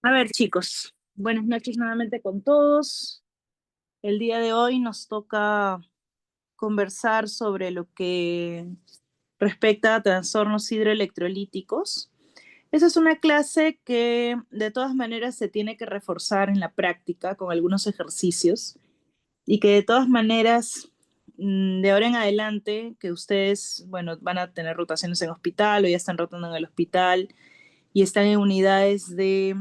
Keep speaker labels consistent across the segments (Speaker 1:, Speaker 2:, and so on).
Speaker 1: A ver, chicos, buenas noches nuevamente con todos. El día de hoy nos toca conversar sobre lo que respecta a trastornos hidroelectrolíticos. Esa es una clase que de todas maneras se tiene que reforzar en la práctica con algunos ejercicios y que de todas maneras de ahora en adelante que ustedes, bueno, van a tener rotaciones en hospital o ya están rotando en el hospital y están en unidades de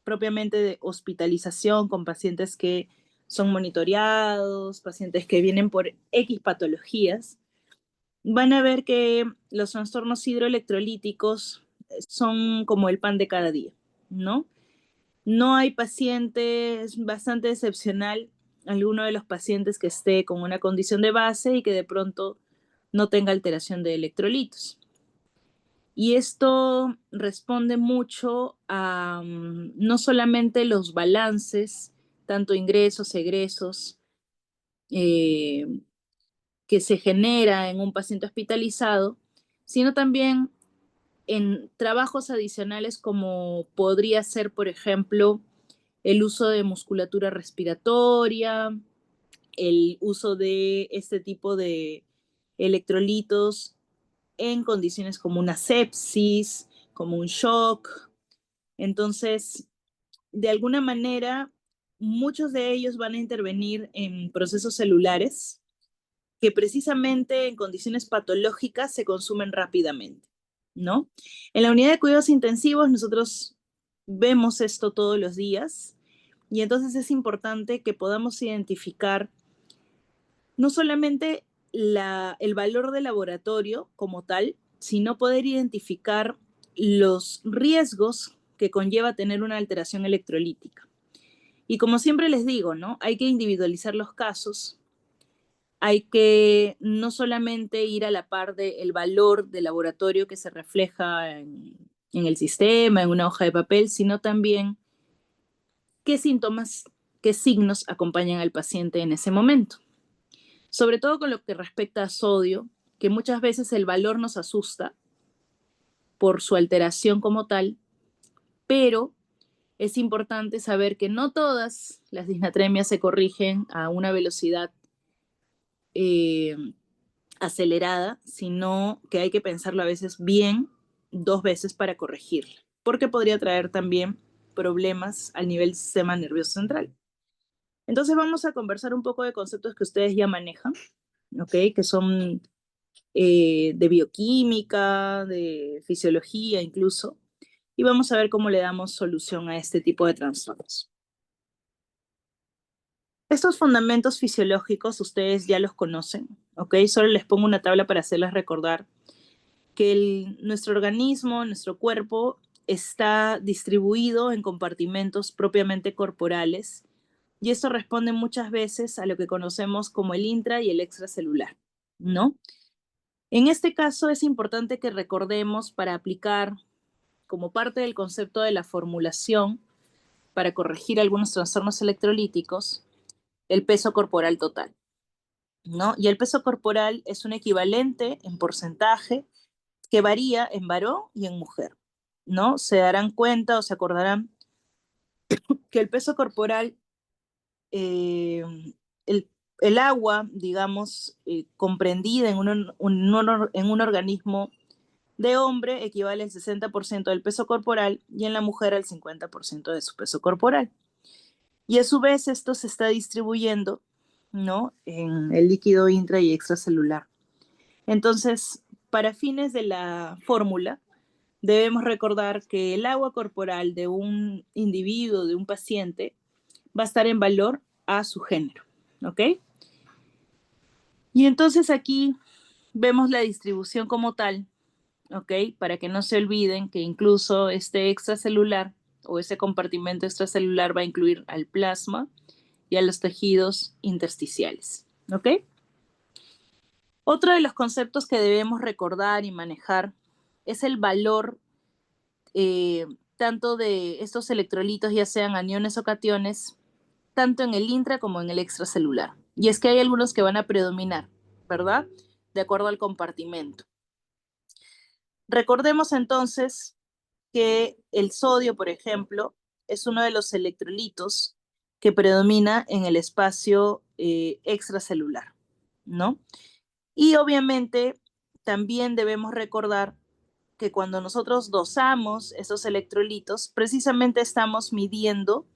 Speaker 1: propiamente de hospitalización con pacientes que son monitoreados, pacientes que vienen por X patologías, van a ver que los trastornos hidroelectrolíticos son como el pan de cada día, ¿no? No hay paciente, es bastante excepcional alguno de los pacientes que esté con una condición de base y que de pronto no tenga alteración de electrolitos. Y esto responde mucho a no solamente los balances, tanto ingresos, egresos, eh, que se genera en un paciente hospitalizado, sino también en trabajos adicionales como podría ser, por ejemplo, el uso de musculatura respiratoria, el uso de este tipo de electrolitos en condiciones como una sepsis, como un shock. Entonces, de alguna manera, muchos de ellos van a intervenir en procesos celulares que precisamente en condiciones patológicas se consumen rápidamente, ¿no? En la unidad de cuidados intensivos nosotros vemos esto todos los días y entonces es importante que podamos identificar no solamente el valor del laboratorio como tal, sino poder identificar los riesgos que conlleva tener una alteración electrolítica. Y como siempre les digo, ¿no? Hay que individualizar los casos, hay que no solamente ir a la par del valor del laboratorio que se refleja en el sistema, en una hoja de papel, sino también qué síntomas, qué signos acompañan al paciente en ese momento. Sobre todo con lo que respecta a sodio, que muchas veces el valor nos asusta por su alteración como tal, pero es importante saber que no todas las disnatremias se corrigen a una velocidad eh, acelerada, sino que hay que pensarlo a veces bien, dos veces para corregirla, porque podría traer también problemas al nivel del sistema nervioso central. Entonces vamos a conversar un poco de conceptos que ustedes ya manejan, ¿ok? Que son de bioquímica, de fisiología incluso, y vamos a ver cómo le damos solución a este tipo de trastornos. Estos fundamentos fisiológicos ustedes ya los conocen, ¿ok? Solo les pongo una tabla para hacerles recordar que nuestro organismo, nuestro cuerpo, está distribuido en compartimentos propiamente corporales y esto responde muchas veces a lo que conocemos como el intra y el extracelular, ¿no? En este caso es importante que recordemos para aplicar como parte del concepto de la formulación para corregir algunos trastornos electrolíticos, el peso corporal total, ¿no? Y el peso corporal es un equivalente en porcentaje que varía en varón y en mujer, ¿no? Se darán cuenta o se acordarán que el peso corporal, eh, el, el, agua, digamos, comprendida en un organismo de hombre equivale al 60% del peso corporal y en la mujer al 50% de su peso corporal. Y a su vez esto se está distribuyendo, ¿no? En el líquido intra y extracelular. Entonces, para fines de la fórmula, debemos recordar que el agua corporal de un individuo, de un paciente, va a estar en valor a su género, ¿ok? Y entonces aquí vemos la distribución como tal, ¿ok? Para que no se olviden que incluso este extracelular o ese compartimento extracelular va a incluir al plasma y a los tejidos intersticiales, ¿ok? Otro de los conceptos que debemos recordar y manejar es el valor eh, tanto de estos electrolitos, ya sean aniones o cationes, tanto en el intra como en el extracelular. Y es que hay algunos que van a predominar, ¿verdad? de acuerdo al compartimento. Recordemos entonces que el sodio, por ejemplo, es uno de los electrolitos que predomina en el espacio extracelular, ¿no? Y obviamente también debemos recordar que cuando nosotros dosamos esos electrolitos, precisamente estamos midiendo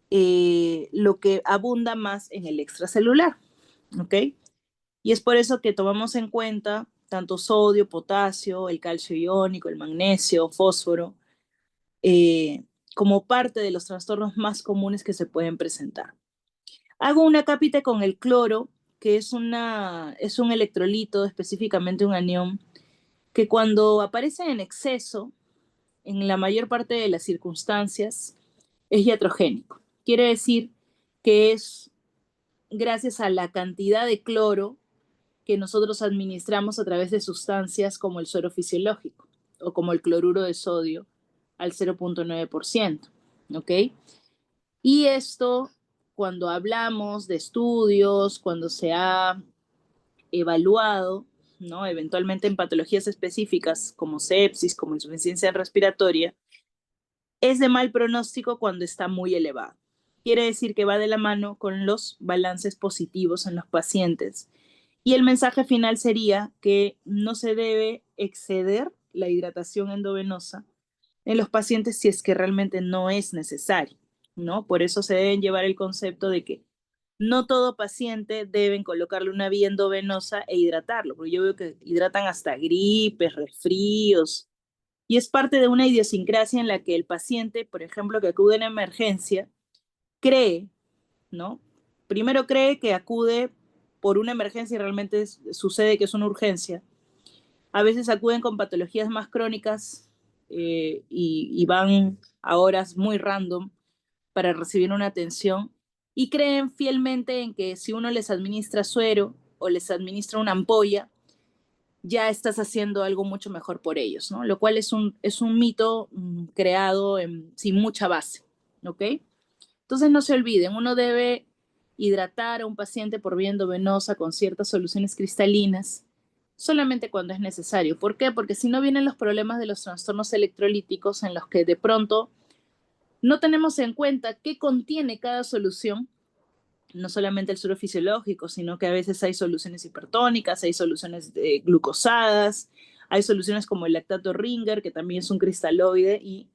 Speaker 1: lo que abunda más en el extracelular, ¿ok? Y es por eso que tomamos en cuenta tanto sodio, potasio, el calcio iónico, el magnesio, fósforo, eh, como parte de los trastornos más comunes que se pueden presentar. Hago una cápita con el cloro, que es un electrolito, específicamente un anión, que cuando aparece en exceso, en la mayor parte de las circunstancias, es iatrogénico. Quiere decir que es gracias a la cantidad de cloro que nosotros administramos a través de sustancias como el suero fisiológico o como el cloruro de sodio al 0.9%, ¿ok? Y esto, cuando hablamos de estudios, cuando se ha evaluado, ¿no? Eventualmente en patologías específicas como sepsis, como insuficiencia respiratoria, es de mal pronóstico cuando está muy elevado. Quiere decir que va de la mano con los balances positivos en los pacientes. Y el mensaje final sería que no se debe exceder la hidratación endovenosa en los pacientes si es que realmente no es necesario, ¿no? Por eso se deben llevar el concepto de que no todo paciente deben colocarle una vía endovenosa e hidratarlo, porque yo veo que hidratan hasta gripes, resfríos, y es parte de una idiosincrasia en la que el paciente, por ejemplo, que acude en emergencia, cree, ¿no? Primero cree que acude por una emergencia y realmente sucede que es una urgencia. A veces acuden con patologías más crónicas y van a horas muy random para recibir una atención y creen fielmente en que si uno les administra suero o les administra una ampolla, ya estás haciendo algo mucho mejor por ellos, ¿no? Lo cual es un mito creado sin mucha base, ¿ok? Entonces no se olviden, uno debe hidratar a un paciente por vía endovenosa con ciertas soluciones cristalinas solamente cuando es necesario. ¿Por qué? Porque si no vienen los problemas de los trastornos electrolíticos en los que de pronto no tenemos en cuenta qué contiene cada solución, no solamente el suero fisiológico, sino que a veces hay soluciones hipertónicas, hay soluciones glucosadas, hay soluciones como el lactato Ringer, que también es un cristaloide, y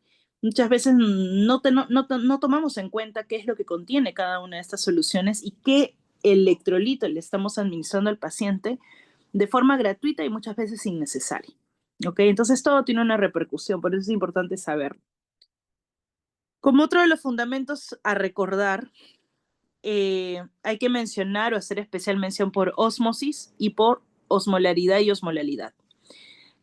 Speaker 1: muchas veces no tomamos en cuenta qué es lo que contiene cada una de estas soluciones y qué electrolito le estamos administrando al paciente de forma gratuita y muchas veces innecesaria. ¿Ok? Entonces todo tiene una repercusión, por eso es importante saberlo. Como otro de los fundamentos a recordar, hay que mencionar o hacer especial mención por ósmosis y por osmolaridad y osmolalidad.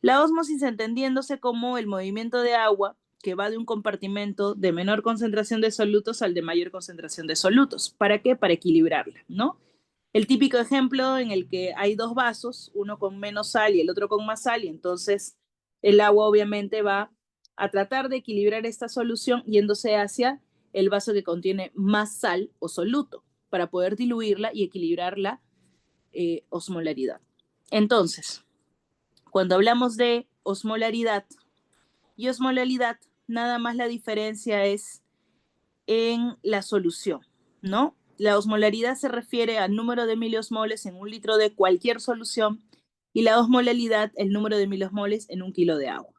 Speaker 1: La ósmosis entendiéndose como el movimiento de agua que va de un compartimento de menor concentración de solutos al de mayor concentración de solutos. ¿Para qué? Para equilibrarla, ¿no? El típico ejemplo en el que hay dos vasos, uno con menos sal y el otro con más sal, y entonces el agua obviamente va a tratar de equilibrar esta solución yéndose hacia el vaso que contiene más sal o soluto para poder diluirla y equilibrar la osmolaridad. Entonces, cuando hablamos de osmolaridad y osmolalidad, nada más la diferencia es en la solución, ¿no? La osmolaridad se refiere al número de miliosmoles en un litro de cualquier solución y la osmolalidad el número de miliosmoles en un kilo de agua.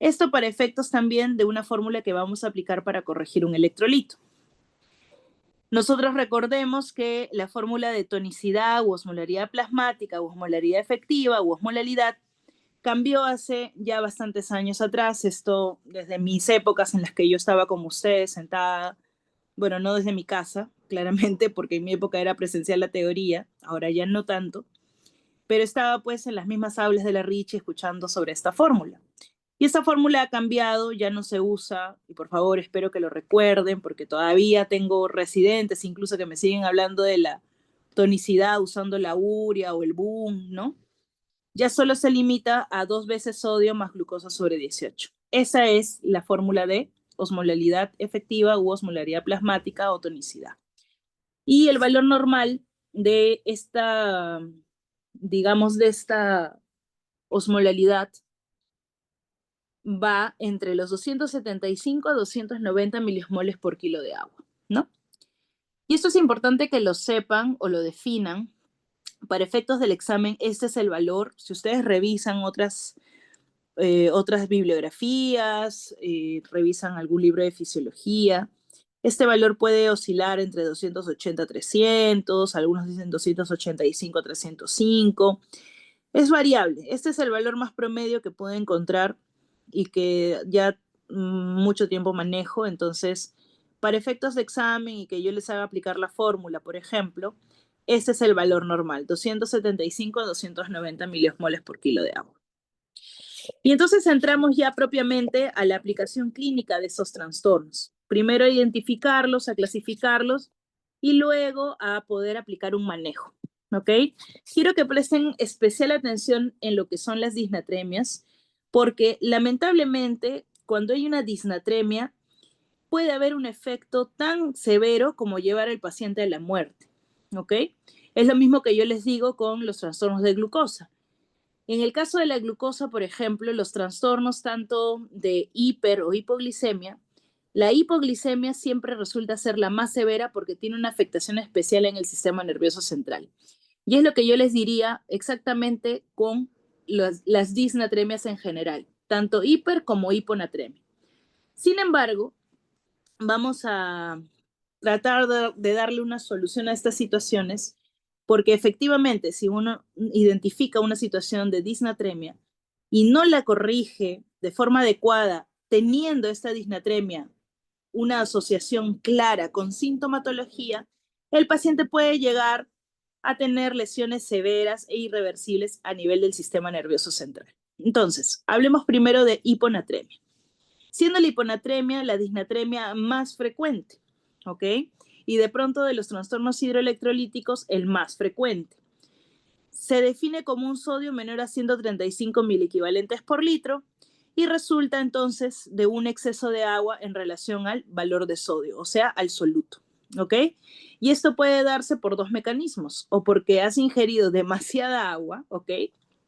Speaker 1: Esto para efectos también de una fórmula que vamos a aplicar para corregir un electrolito. Nosotros recordemos que la fórmula de tonicidad u osmolaridad plasmática u osmolaridad efectiva u osmolalidad cambió hace ya bastantes años atrás, esto desde mis épocas en las que yo estaba como ustedes sentada, bueno, no desde mi casa, claramente, porque en mi época era presencial la teoría, ahora ya no tanto, pero estaba pues en las mismas aulas de la Ricci escuchando sobre esta fórmula. Y esta fórmula ha cambiado, ya no se usa, y por favor espero que lo recuerden, porque todavía tengo residentes incluso que me siguen hablando de la tonicidad usando la urea o el boom, ¿no? Ya solo se limita a 2 veces sodio más glucosa sobre 18. Esa es la fórmula de osmolalidad efectiva u osmolaridad plasmática o tonicidad. Y el valor normal de esta digamos, de esta osmolalidad va entre los 275 a 290 milismoles por kilo de agua, ¿no? Y esto es importante que lo sepan o lo definan. Para efectos del examen, este es el valor. Si ustedes revisan otras bibliografías, revisan algún libro de fisiología, este valor puede oscilar entre 280 a 300, algunos dicen 285 a 305. Es variable. Este es el valor más promedio que puedo encontrar y que ya mucho tiempo manejo. Entonces, para efectos de examen y que yo les haga aplicar la fórmula, por ejemplo, este es el valor normal, 275 a 290 miliosmoles por kilo de agua. Y entonces entramos ya propiamente a la aplicación clínica de esos trastornos. Primero a identificarlos, a clasificarlos y luego a poder aplicar un manejo. ¿Ok? Quiero que presten especial atención en lo que son las disnatremias, porque lamentablemente cuando hay una disnatremia puede haber un efecto tan severo como llevar al paciente a la muerte. ¿Ok? Es lo mismo que yo les digo con los trastornos de glucosa. En el caso de la glucosa, por ejemplo, los trastornos tanto de hiper o hipoglicemia, la hipoglicemia siempre resulta ser la más severa porque tiene una afectación especial en el sistema nervioso central. Y es lo que yo les diría exactamente con las disnatremias en general, tanto hiper como hiponatremia. Sin embargo, vamos a tratar de darle una solución a estas situaciones, porque efectivamente, si uno identifica una situación de disnatremia y no la corrige de forma adecuada, teniendo esta disnatremia una asociación clara con sintomatología, el paciente puede llegar a tener lesiones severas e irreversibles a nivel del sistema nervioso central. Entonces, hablemos primero de hiponatremia, siendo la hiponatremia la disnatremia más frecuente, ¿ok? Y de pronto de los trastornos hidroelectrolíticos, el más frecuente. Se define como un sodio menor a 135 miliequivalentes por litro y resulta entonces de un exceso de agua en relación al valor de sodio, o sea, al soluto, ¿ok? Y esto puede darse por dos mecanismos, o porque has ingerido demasiada agua, ¿ok?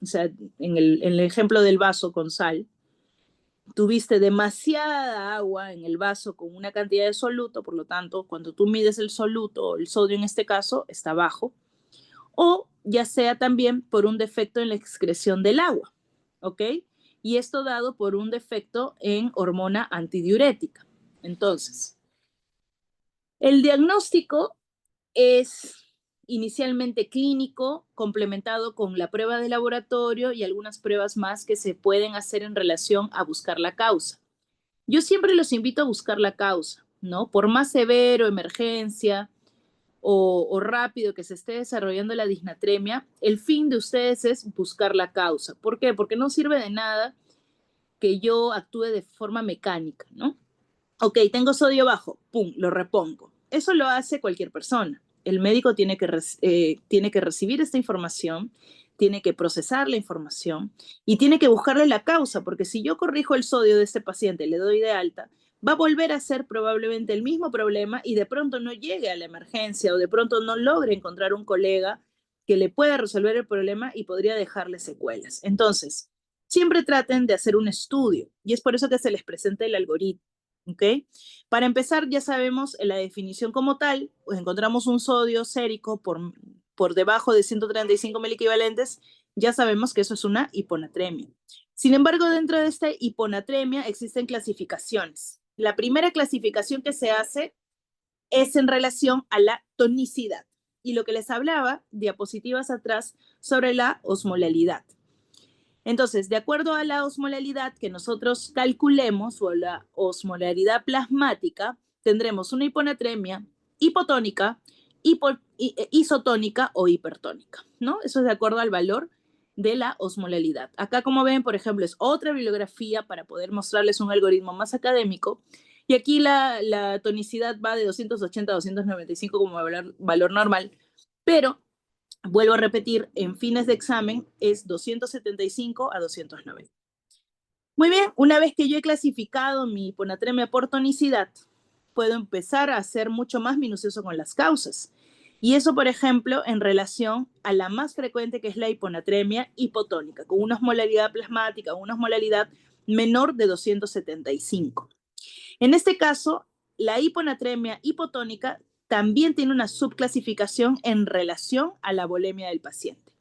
Speaker 1: O sea, en el ejemplo del vaso con sal, tuviste demasiada agua en el vaso con una cantidad de soluto, por lo tanto, cuando tú mides el soluto, o el sodio en este caso, está bajo, o ya sea también por un defecto en la excreción del agua, ¿ok? Y esto dado por un defecto en hormona antidiurética. Entonces, el diagnóstico es inicialmente clínico, complementado con la prueba de laboratorio y algunas pruebas más que se pueden hacer en relación a buscar la causa. Yo siempre los invito a buscar la causa, ¿no? Por más severo, emergencia o rápido que se esté desarrollando la disnatremia, el fin de ustedes es buscar la causa. ¿Por qué? Porque no sirve de nada que yo actúe de forma mecánica, ¿no? Ok, tengo sodio bajo, pum, lo repongo. Eso lo hace cualquier persona. El médico tiene que recibir esta información, tiene que procesar la información y tiene que buscarle la causa, porque si yo corrijo el sodio de este paciente, le doy de alta, va a volver a ser probablemente el mismo problema y de pronto no llegue a la emergencia o de pronto no logre encontrar un colega que le pueda resolver el problema y podría dejarle secuelas. Entonces, siempre traten de hacer un estudio y es por eso que se les presenta el algoritmo. ¿Ok? Para empezar, ya sabemos la definición como tal, pues encontramos un sodio sérico por debajo de 135 miliequivalentes, ya sabemos que eso es una hiponatremia. Sin embargo, dentro de esta hiponatremia existen clasificaciones. La primera clasificación que se hace es en relación a la tonicidad. Y lo que les hablaba, diapositivas atrás, sobre la osmolalidad. Entonces, de acuerdo a la osmolalidad que nosotros calculemos o la osmolalidad plasmática, tendremos una hiponatremia hipotónica, isotónica o hipertónica, ¿no? Eso es de acuerdo al valor de la osmolalidad. Acá, como ven, por ejemplo, es otra bibliografía para poder mostrarles un algoritmo más académico. Y aquí la tonicidad va de 280 a 295 como valor normal, pero vuelvo a repetir, en fines de examen es 275 a 290. Muy bien, una vez que yo he clasificado mi hiponatremia por tonicidad, puedo empezar a ser mucho más minucioso con las causas. Y eso, por ejemplo, en relación a la más frecuente, que es la hiponatremia hipotónica, con una osmolaridad plasmática, una osmolaridad menor de 275. En este caso, la hiponatremia hipotónica también tiene una subclasificación en relación a la volemia del paciente.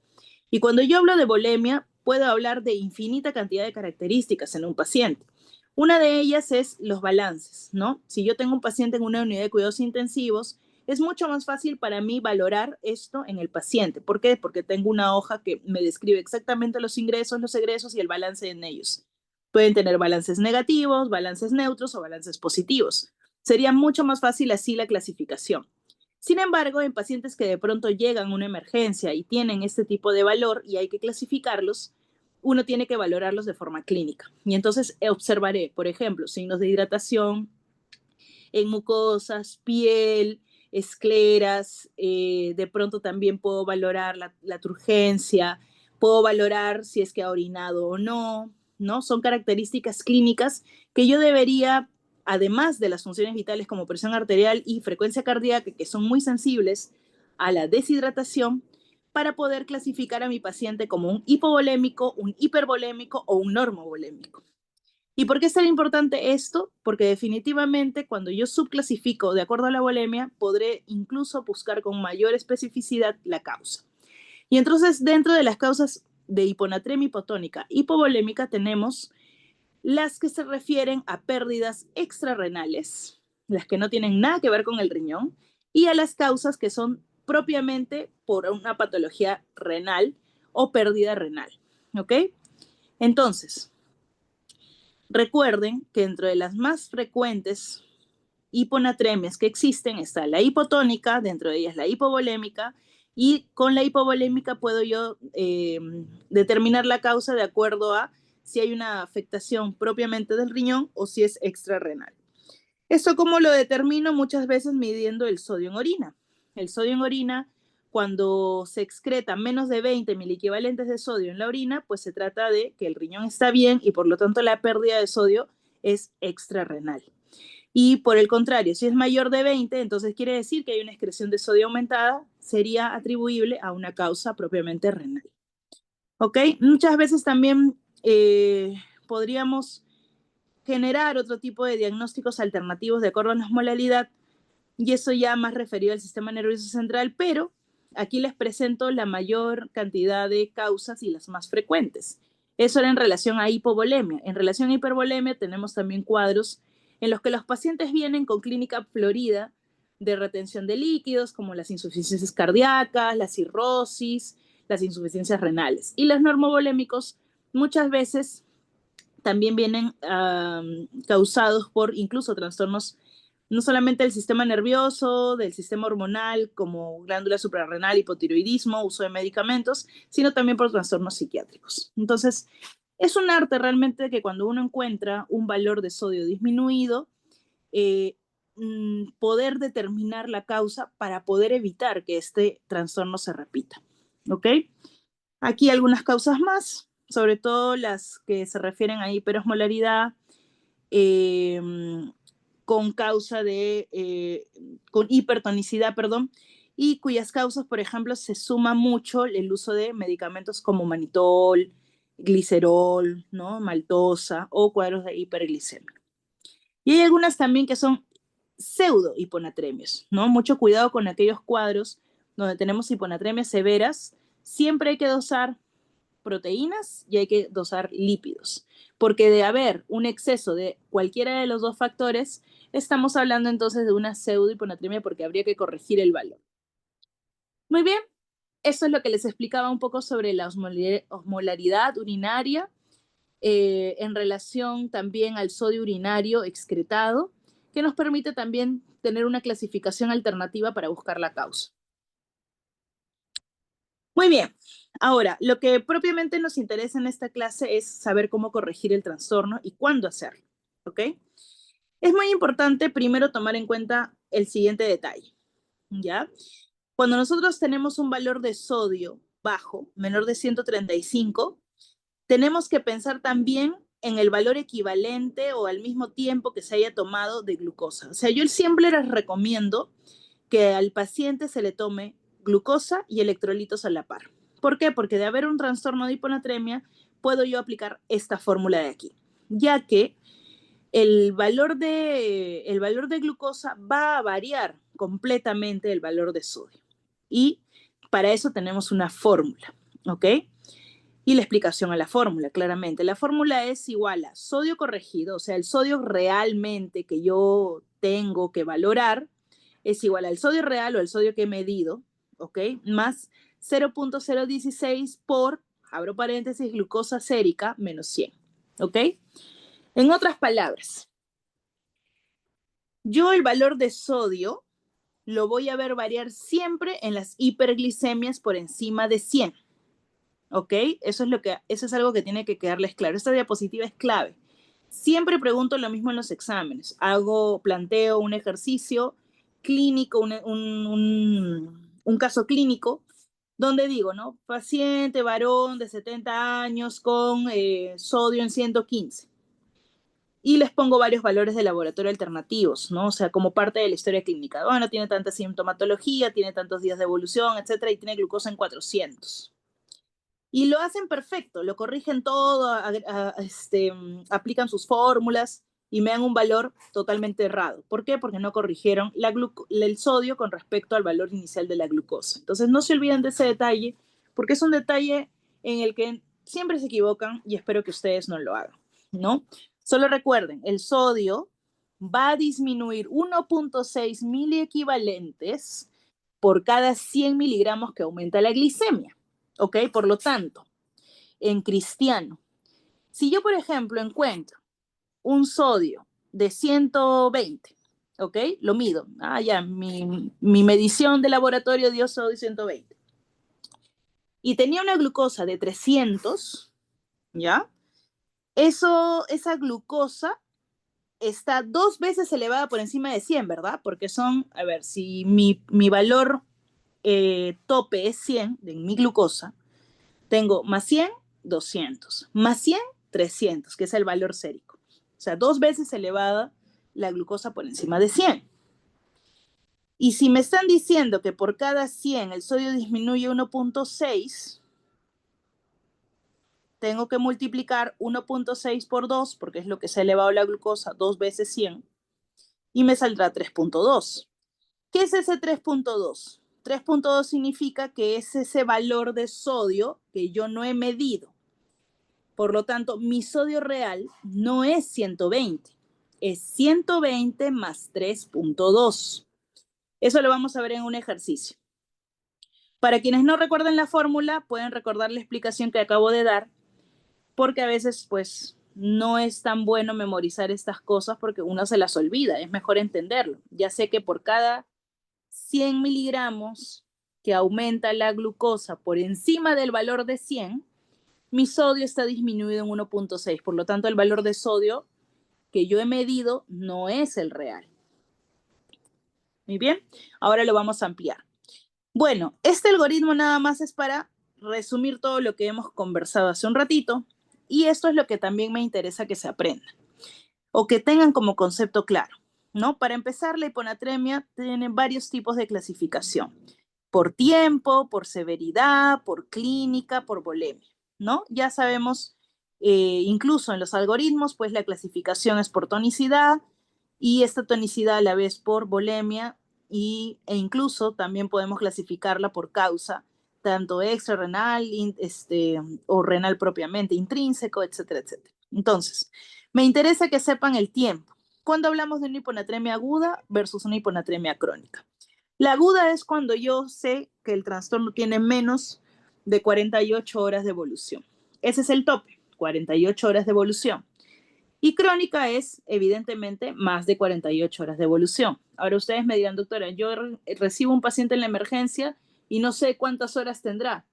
Speaker 1: Y cuando yo hablo de volemia, puedo hablar de infinita cantidad de características en un paciente. Una de ellas es los balances, ¿no? Si yo tengo un paciente en una unidad de cuidados intensivos, es mucho más fácil para mí valorar esto en el paciente. ¿Por qué? Porque tengo una hoja que me describe exactamente los ingresos, los egresos y el balance en ellos. Pueden tener balances negativos, balances neutros o balances positivos. Sería mucho más fácil así la clasificación. Sin embargo, en pacientes que de pronto llegan a una emergencia y tienen este tipo de valor y hay que clasificarlos, uno tiene que valorarlos de forma clínica. Y entonces observaré, por ejemplo, signos de hidratación en mucosas, piel, escleras, de pronto también puedo valorar la turgencia, puedo valorar si es que ha orinado o no, ¿no? Son características clínicas que yo debería, además de las funciones vitales como presión arterial y frecuencia cardíaca, que son muy sensibles a la deshidratación, para poder clasificar a mi paciente como un hipovolémico, un hipervolémico o un normovolémico. ¿Y por qué es tan importante esto? Porque definitivamente cuando yo subclasifico de acuerdo a la volemia, podré incluso buscar con mayor especificidad la causa. Y entonces dentro de las causas de hiponatremia hipotónica, hipovolémica, tenemos las que se refieren a pérdidas extrarrenales, las que no tienen nada que ver con el riñón, y a las causas que son propiamente por una patología renal o pérdida renal. ¿Ok? Entonces, recuerden que dentro de las más frecuentes hiponatremias que existen está la hipotónica, dentro de ellas la hipovolémica, y con la hipovolémica puedo yo determinar la causa de acuerdo a si hay una afectación propiamente del riñón o si es extrarrenal. ¿Esto cómo lo determino? Muchas veces midiendo el sodio en orina. El sodio en orina, cuando se excreta menos de 20 miliequivalentes de sodio en la orina, pues se trata de que el riñón está bien y por lo tanto la pérdida de sodio es extrarrenal. Y por el contrario, si es mayor de 20, entonces quiere decir que hay una excreción de sodio aumentada, sería atribuible a una causa propiamente renal. ¿Ok? Muchas veces también podríamos generar otro tipo de diagnósticos alternativos de acuerdo a la osmolaridad, y eso ya más referido al sistema nervioso central, pero aquí les presento la mayor cantidad de causas y las más frecuentes. Eso era en relación a hipovolemia. En relación a hipervolemia tenemos también cuadros en los que los pacientes vienen con clínica florida de retención de líquidos, como las insuficiencias cardíacas, la cirrosis, las insuficiencias renales. Y los normovolémicos muchas veces también vienen causados por incluso trastornos no solamente del sistema nervioso, del sistema hormonal, como glándula suprarrenal, hipotiroidismo, uso de medicamentos, sino también por trastornos psiquiátricos. Entonces, es un arte realmente que cuando uno encuentra un valor de sodio disminuido, poder determinar la causa para poder evitar que este trastorno se repita. ¿Ok? Aquí algunas causas más, sobre todo las que se refieren a hiperosmolaridad, con causa de, con hipertonicidad, perdón, y cuyas causas, por ejemplo, se suma mucho el uso de medicamentos como manitol, glicerol, ¿no? Maltosa o cuadros de hiperglicemia. Y hay algunas también que son pseudo hiponatremias, ¿no? Mucho cuidado con aquellos cuadros donde tenemos hiponatremias severas. Siempre hay que dosar proteínas y hay que dosar lípidos, porque de haber un exceso de cualquiera de los dos factores, estamos hablando entonces de una pseudohiponatremia porque habría que corregir el valor. Muy bien, eso es lo que les explicaba un poco sobre la osmolaridad urinaria en relación también al sodio urinario excretado, que nos permite también tener una clasificación alternativa para buscar la causa. Muy bien. Ahora, lo que propiamente nos interesa en esta clase es saber cómo corregir el trastorno y cuándo hacerlo, ¿ok? Es muy importante primero tomar en cuenta el siguiente detalle, ¿ya? Cuando nosotros tenemos un valor de sodio bajo, menor de 135, tenemos que pensar también en el valor equivalente o al mismo tiempo que se haya tomado de glucosa. O sea, yo siempre les recomiendo que al paciente se le tome glucosa y electrolitos a la par. ¿Por qué? Porque de haber un trastorno de hiponatremia, puedo yo aplicar esta fórmula de aquí, ya que el valor de glucosa va a variar completamente el valor de sodio. Y para eso tenemos una fórmula, ¿ok? Y la explicación a la fórmula, claramente. La fórmula es igual a sodio corregido, o sea, el sodio realmente que yo tengo que valorar es igual al sodio real o al sodio que he medido, ¿ok? Más 0.016 por, abro paréntesis, glucosa sérica menos 100, ¿ok? En otras palabras, yo el valor de sodio lo voy a ver variar siempre en las hiperglicemias por encima de 100. ¿Ok? Eso es algo que tiene que quedarles claro. Esta diapositiva es clave. Siempre pregunto lo mismo en los exámenes. Planteo un ejercicio clínico, un caso clínico, donde digo, ¿no? Paciente varón de 70 años con sodio en 115. Y les pongo varios valores de laboratorio alternativos, ¿no? O sea, como parte de la historia clínica. Bueno, tiene tanta sintomatología, tiene tantos días de evolución, etcétera, y tiene glucosa en 400. Y lo hacen perfecto, lo corrigen todo, aplican sus fórmulas y me dan un valor totalmente errado. ¿Por qué? Porque no corrigieron el sodio con respecto al valor inicial de la glucosa. Entonces no se olviden de ese detalle, porque es un detalle en el que siempre se equivocan y espero que ustedes no lo hagan, ¿no? Solo recuerden, el sodio va a disminuir 1.6 miliequivalentes por cada 100 miligramos que aumenta la glicemia. ¿Ok? Por lo tanto, en cristiano, si yo, por ejemplo, encuentro un sodio de 120, ¿ok? Lo mido. Ya, mi medición de laboratorio dio sodio 120. Y tenía una glucosa de 300, ¿ya? Esa glucosa está 2 veces elevada por encima de 100, ¿verdad? Porque son, a ver, si mi valor tope es 100 de mi glucosa, tengo más 100, 200, más 100, 300, que es el valor sérico. O sea, 2 veces elevada la glucosa por encima de 100. Y si me están diciendo que por cada 100 el sodio disminuye 1.6, tengo que multiplicar 1.6 por 2, porque es lo que se ha elevado la glucosa 2 veces 100, y me saldrá 3.2. ¿Qué es ese 3.2? 3.2 significa que es ese valor de sodio que yo no he medido. Por lo tanto, mi sodio real no es 120, es 120 más 3.2. Eso lo vamos a ver en un ejercicio. Para quienes no recuerden la fórmula, pueden recordar la explicación que acabo de dar, porque a veces, pues, no es tan bueno memorizar estas cosas porque uno se las olvida, es mejor entenderlo. Ya sé que por cada 100 miligramos que aumenta la glucosa por encima del valor de 100, mi sodio está disminuido en 1.6. Por lo tanto, el valor de sodio que yo he medido no es el real. Muy bien, ahora lo vamos a ampliar. Bueno, este algoritmo nada más es para resumir todo lo que hemos conversado hace un ratito, y esto es lo que también me interesa que se aprenda o que tengan como concepto claro, ¿no? Para empezar, la hiponatremia tiene varios tipos de clasificación: por tiempo, por severidad, por clínica, por volemia, ¿no? Ya sabemos, incluso en los algoritmos, pues la clasificación es por tonicidad, y esta tonicidad a la vez por volemia, e incluso también podemos clasificarla por causa, tanto extrarrenal o renal propiamente, intrínseco, etcétera, etcétera. Entonces, me interesa que sepan el tiempo. Cuando hablamos de una hiponatremia aguda versus una hiponatremia crónica. La aguda es cuando yo sé que el trastorno tiene menos de 48 horas de evolución. Ese es el tope, 48 horas de evolución. Y crónica es, evidentemente, más de 48 horas de evolución. Ahora ustedes me dirán, doctora, yo recibo un paciente en la emergencia y no sé cuántas horas tendrá.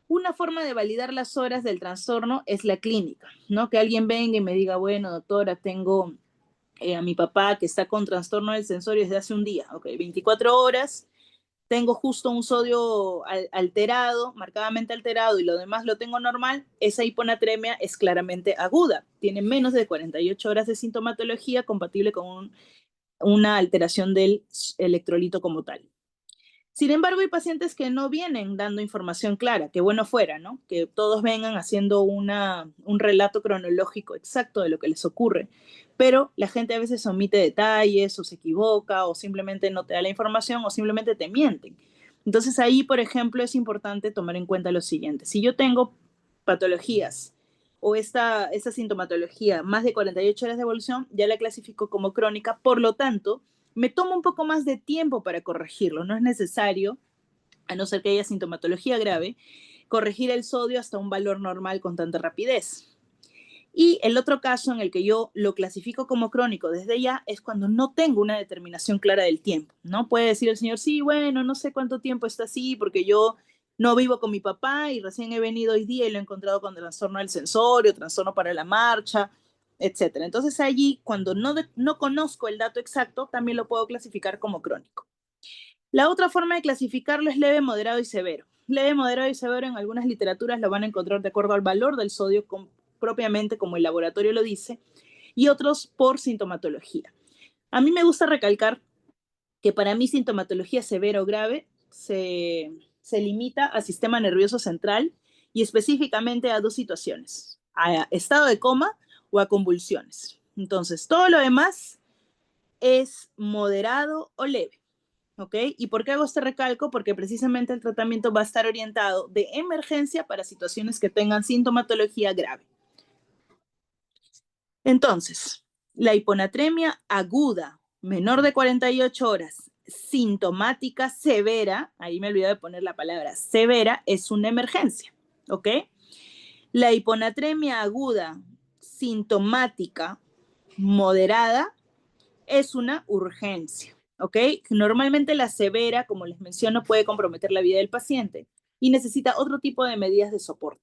Speaker 1: Una forma de validar las horas del trastorno es la clínica, ¿no? Que alguien venga y me diga, bueno, doctora, tengo a mi papá que está con trastorno del sensorio desde hace un día, ok, 24 horas, tengo justo un sodio alterado, marcadamente alterado, y lo demás lo tengo normal. Esa hiponatremia es claramente aguda, tiene menos de 48 horas de sintomatología compatible con una alteración del electrolito como tal. Sin embargo, hay pacientes que no vienen dando información clara, que bueno fuera, ¿no? Que todos vengan haciendo un relato cronológico exacto de lo que les ocurre, pero la gente a veces omite detalles o se equivoca o simplemente no te da la información o simplemente te mienten. Entonces ahí, por ejemplo, es importante tomar en cuenta lo siguiente. Si yo tengo patologías o esta sintomatología más de 48 horas de evolución, ya la clasifico como crónica, por lo tanto, me toma un poco más de tiempo para corregirlo. No es necesario, a no ser que haya sintomatología grave, corregir el sodio hasta un valor normal con tanta rapidez. Y el otro caso en el que yo lo clasifico como crónico desde ya es cuando no tengo una determinación clara del tiempo, ¿no? Puede decir el señor, sí, bueno, no sé cuánto tiempo está así porque yo no vivo con mi papá y recién he venido hoy día y lo he encontrado con trastorno del sensorio, trastorno para la marcha, etcétera. Entonces allí, cuando no conozco el dato exacto, también lo puedo clasificar como crónico. La otra forma de clasificarlo es leve, moderado y severo. Leve, moderado y severo en algunas literaturas lo van a encontrar de acuerdo al valor del sodio propiamente como el laboratorio lo dice, y otros por sintomatología. A mí me gusta recalcar que para mí sintomatología severa o grave se limita al sistema nervioso central y específicamente a dos situaciones, a estado de coma o a convulsiones. Entonces, todo lo demás es moderado o leve. ¿Ok? ¿Y por qué hago este recalco? Porque precisamente el tratamiento va a estar orientado de emergencia para situaciones que tengan sintomatología grave. Entonces, la hiponatremia aguda, menor de 48 horas, sintomática severa, ahí me olvidé de poner la palabra severa, es una emergencia, ¿ok? La hiponatremia aguda, sintomática, moderada, es una urgencia, ¿ok? Normalmente la severa, como les menciono, puede comprometer la vida del paciente y necesita otro tipo de medidas de soporte.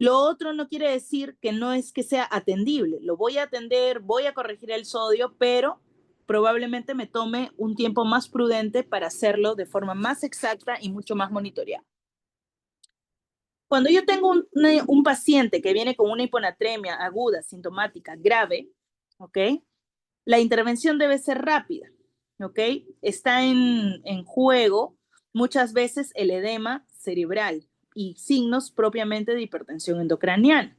Speaker 1: Lo otro no quiere decir que no es que sea atendible. Lo voy a atender, voy a corregir el sodio, pero probablemente me tome un tiempo más prudente para hacerlo de forma más exacta y mucho más monitoreada. Cuando yo tengo un paciente que viene con una hiponatremia aguda, sintomática, grave, ¿ok? La intervención debe ser rápida, ¿ok? Está en juego muchas veces el edema cerebral y signos propiamente de hipertensión endocraniana.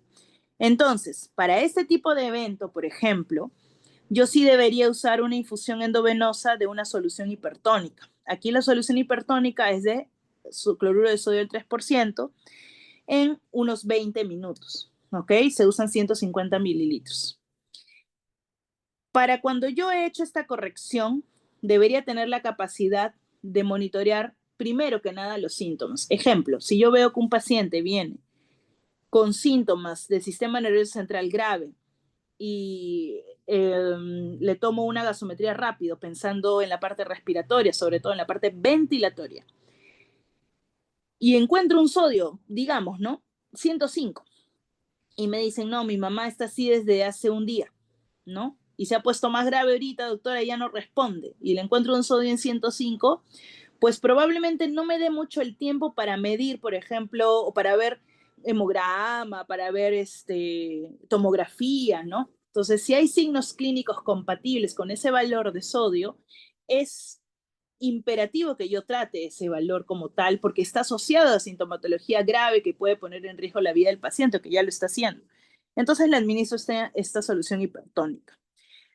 Speaker 1: Entonces, para este tipo de evento, por ejemplo, yo sí debería usar una infusión endovenosa de una solución hipertónica. Aquí la solución hipertónica es de cloruro de sodio del 3% en unos 20 minutos, ¿ok? Se usan 150 mililitros. Para cuando yo he hecho esta corrección, debería tener la capacidad de monitorear primero que nada los síntomas. Ejemplo, si yo veo que un paciente viene con síntomas del sistema nervioso central grave y le tomo una gasometría rápido pensando en la parte respiratoria, sobre todo en la parte ventilatoria, y encuentro un sodio, digamos, ¿no? 105. Y me dicen, no, mi mamá está así desde hace un día, ¿no? Y se ha puesto más grave ahorita, doctora, ya no responde. Y le encuentro un sodio en 105, pues probablemente no me dé mucho el tiempo para medir, por ejemplo, o para ver hemograma, para ver tomografía, ¿no? Entonces, si hay signos clínicos compatibles con ese valor de sodio, es imperativo que yo trate ese valor como tal porque está asociado a sintomatología grave que puede poner en riesgo la vida del paciente o que ya lo está haciendo. Entonces le administro esta solución hipertónica.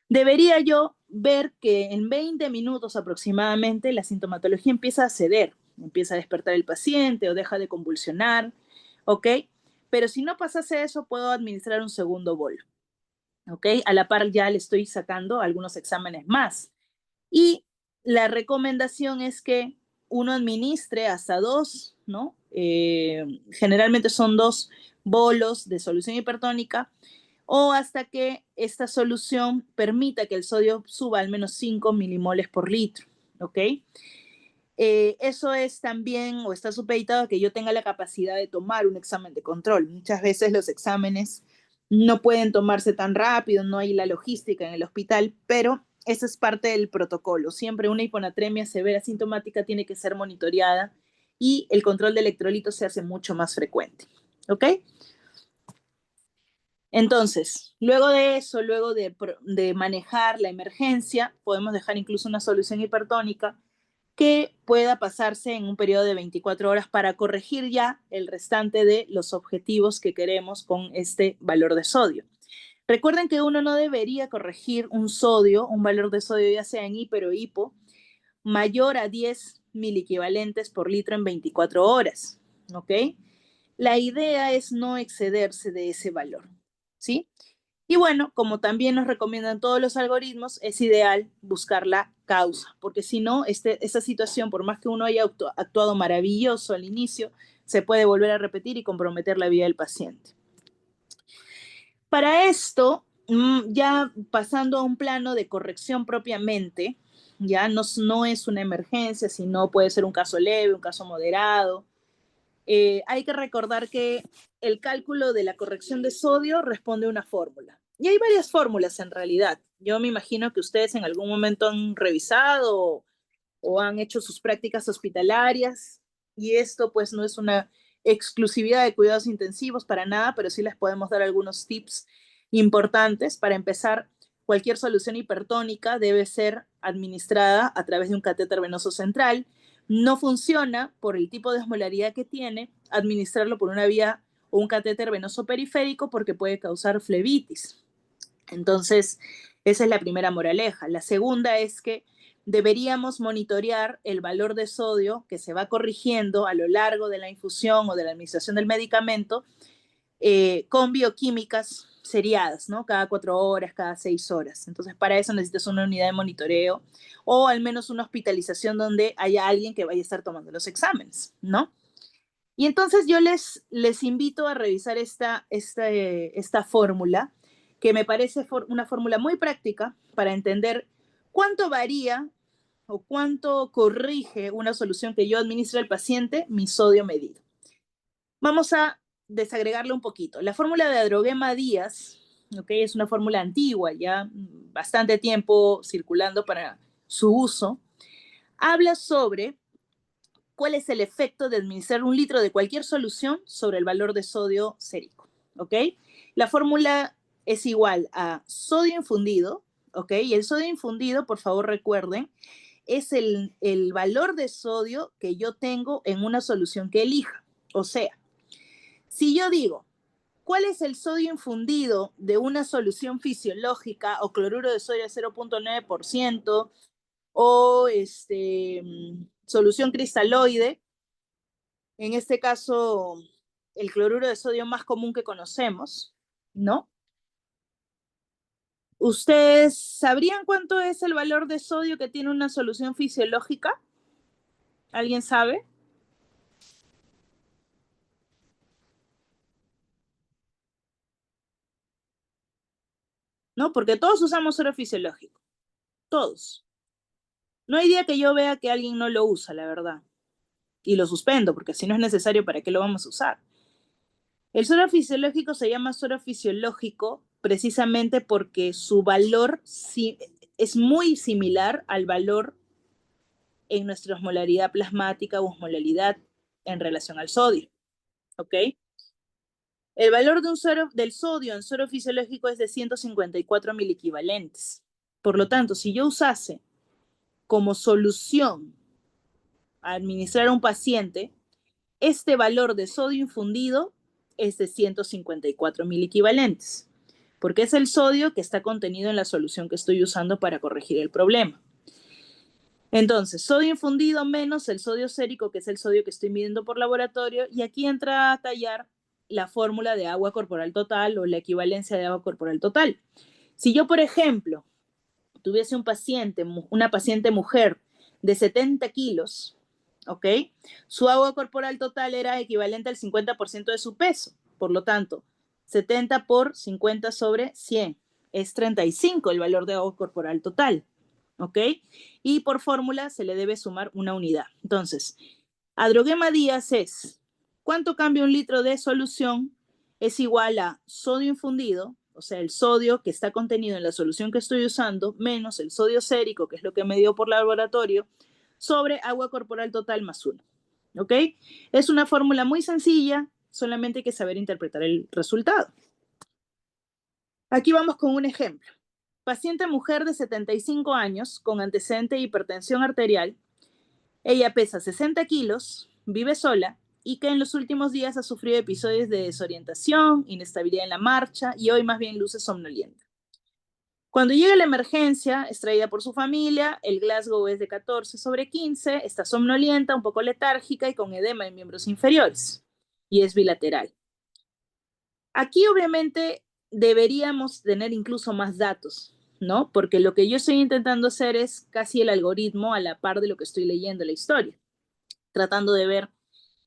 Speaker 1: Debería yo ver que en 20 minutos aproximadamente la sintomatología empieza a ceder, empieza a despertar el paciente o deja de convulsionar, ¿ok? Pero si no pasase eso, puedo administrar un segundo bolo, ¿ok? A la par ya le estoy sacando algunos exámenes más. Y la recomendación es que uno administre hasta dos, ¿no? Generalmente son 2 bolos de solución hipertónica o hasta que esta solución permita que el sodio suba al menos 5 milimoles por litro, ¿ok? Eso es también, o está supeditado a que yo tenga la capacidad de tomar un examen de control. Muchas veces los exámenes no pueden tomarse tan rápido, no hay la logística en el hospital, pero esa es parte del protocolo. Siempre una hiponatremia severa sintomática tiene que ser monitoreada y el control de electrolitos se hace mucho más frecuente. ¿Ok? Entonces, luego de eso, luego de manejar la emergencia, podemos dejar incluso una solución hipertónica que pueda pasarse en un periodo de 24 horas para corregir ya el restante de los objetivos que queremos con este valor de sodio. Recuerden que uno no debería corregir un valor de sodio, ya sea en hiper o hipo, mayor a 10 miliequivalentes por litro en 24 horas, ¿ok? La idea es no excederse de ese valor, ¿sí? Y bueno, como también nos recomiendan todos los algoritmos, es ideal buscar la causa, porque si no, esta situación, por más que uno haya actuado maravilloso al inicio, se puede volver a repetir y comprometer la vida del paciente. Para esto, ya pasando a un plano de corrección propiamente, ya no es una emergencia, sino puede ser un caso leve, un caso moderado. Hay que recordar que el cálculo de la corrección de sodio responde a una fórmula. Y hay varias fórmulas en realidad. Yo me imagino que ustedes en algún momento han revisado o han hecho sus prácticas hospitalarias y esto pues no es una exclusividad de cuidados intensivos para nada, pero sí les podemos dar algunos tips importantes. Para empezar, cualquier solución hipertónica debe ser administrada a través de un catéter venoso central. No funciona por el tipo de osmolaridad que tiene administrarlo por una vía o un catéter venoso periférico porque puede causar flebitis. Entonces, esa es la primera moraleja. La segunda es que deberíamos monitorear el valor de sodio que se va corrigiendo a lo largo de la infusión o de la administración del medicamento con bioquímicas seriadas, ¿no? Cada 4 horas, cada 6 horas. Entonces, para eso necesitas una unidad de monitoreo o al menos una hospitalización donde haya alguien que vaya a estar tomando los exámenes, ¿no? Y entonces yo les invito a revisar esta fórmula, que me parece una fórmula muy práctica para entender cuánto varía o cuánto corrige una solución que yo administro al paciente mi sodio medido. Vamos a desagregarle un poquito. La fórmula de Adroguema-Díaz, ¿okay? Es una fórmula antigua, ya bastante tiempo circulando para su uso. Habla sobre cuál es el efecto de administrar 1 litro de cualquier solución sobre el valor de sodio sérico, ¿ok? La fórmula es igual a sodio infundido, ¿ok? Y el sodio infundido, por favor recuerden, es el valor de sodio que yo tengo en una solución que elija. O sea, si yo digo, ¿cuál es el sodio infundido de una solución fisiológica o cloruro de sodio 0.9% o solución cristaloide? En este caso, el cloruro de sodio más común que conocemos, ¿no? ¿Ustedes sabrían cuánto es el valor de sodio que tiene una solución fisiológica? ¿Alguien sabe? ¿No? Porque todos usamos suero fisiológico. Todos. No hay día que yo vea que alguien no lo usa, la verdad. Y lo suspendo, porque si no es necesario, ¿para qué lo vamos a usar? El suero fisiológico se llama suero fisiológico precisamente porque su valor es muy similar al valor en nuestra osmolaridad plasmática o osmolaridad en relación al sodio. ¿Ok? El valor del sodio en suero fisiológico es de 154 miliequivalentes. Por lo tanto, si yo usase como solución a administrar a un paciente, este valor de sodio infundido es de 154 miliequivalentes, porque es el sodio que está contenido en la solución que estoy usando para corregir el problema. Entonces, sodio infundido menos el sodio sérico, que es el sodio que estoy midiendo por laboratorio, y aquí entra a tallar la fórmula de agua corporal total o la equivalencia de agua corporal total. Si yo, por ejemplo, tuviese una paciente mujer de 70 kilos, ¿ok? Su agua corporal total era equivalente al 50% de su peso. Por lo tanto, 70 por 50 sobre 100 es 35 el valor de agua corporal total. ¿Ok? Y por fórmula se le debe sumar una unidad. Entonces, Adroguema Díaz es, ¿cuánto cambia 1 litro de solución? Es igual a sodio infundido, o sea, el sodio que está contenido en la solución que estoy usando, menos el sodio sérico, que es lo que me dio por laboratorio, sobre agua corporal total más 1. ¿Ok? Es una fórmula muy sencilla, solamente hay que saber interpretar el resultado. Aquí vamos con un ejemplo. Paciente mujer de 75 años con antecedente de hipertensión arterial. Ella pesa 60 kilos, vive sola y que en los últimos días ha sufrido episodios de desorientación, inestabilidad en la marcha y hoy más bien luce somnolienta. Cuando llega la emergencia, es traída por su familia, el Glasgow es de 14/15, está somnolienta, un poco letárgica y con edema en miembros inferiores y es bilateral. Aquí obviamente deberíamos tener incluso más datos, ¿no? Porque lo que yo estoy intentando hacer es casi el algoritmo a la par de lo que estoy leyendo la historia, tratando de ver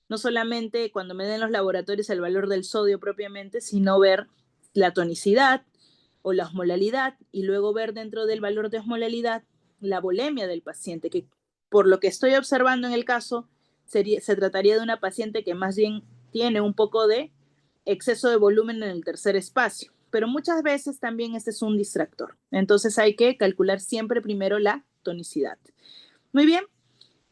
Speaker 1: no solamente cuando me den los laboratorios el valor del sodio propiamente, sino ver la tonicidad o la osmolalidad y luego ver dentro del valor de osmolalidad la volemia del paciente, que por lo que estoy observando en el caso, se trataría de una paciente que más bien tiene un poco de exceso de volumen en el tercer espacio, pero muchas veces también este es un distractor. Entonces hay que calcular siempre primero la tonicidad. Muy bien,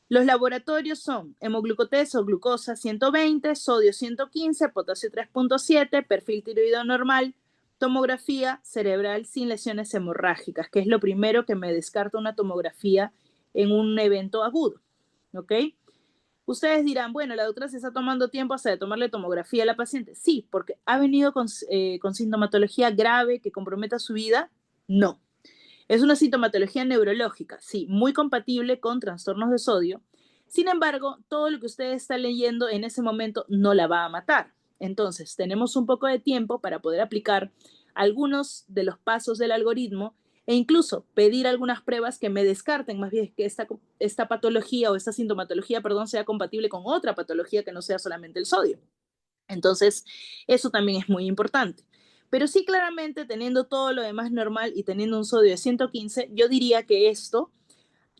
Speaker 1: los laboratorios son hemoglucotés o glucosa 120, sodio 115, potasio 3.7, perfil tiroideo normal, tomografía cerebral sin lesiones hemorrágicas, que es lo primero que me descarta una tomografía en un evento agudo. ¿Ok? Ustedes dirán, bueno, la doctora se está tomando tiempo hasta de tomarle tomografía a la paciente. Sí, porque ha venido con sintomatología grave que comprometa su vida. No. Es una sintomatología neurológica, sí, muy compatible con trastornos de sodio. Sin embargo, todo lo que usted está leyendo en ese momento no la va a matar. Entonces, tenemos un poco de tiempo para poder aplicar algunos de los pasos del algoritmo e incluso pedir algunas pruebas que me descarten más bien que esta patología o esta sintomatología, perdón, sea compatible con otra patología que no sea solamente el sodio. Entonces, eso también es muy importante. Pero sí, claramente, teniendo todo lo demás normal y teniendo un sodio de 115, yo diría que esto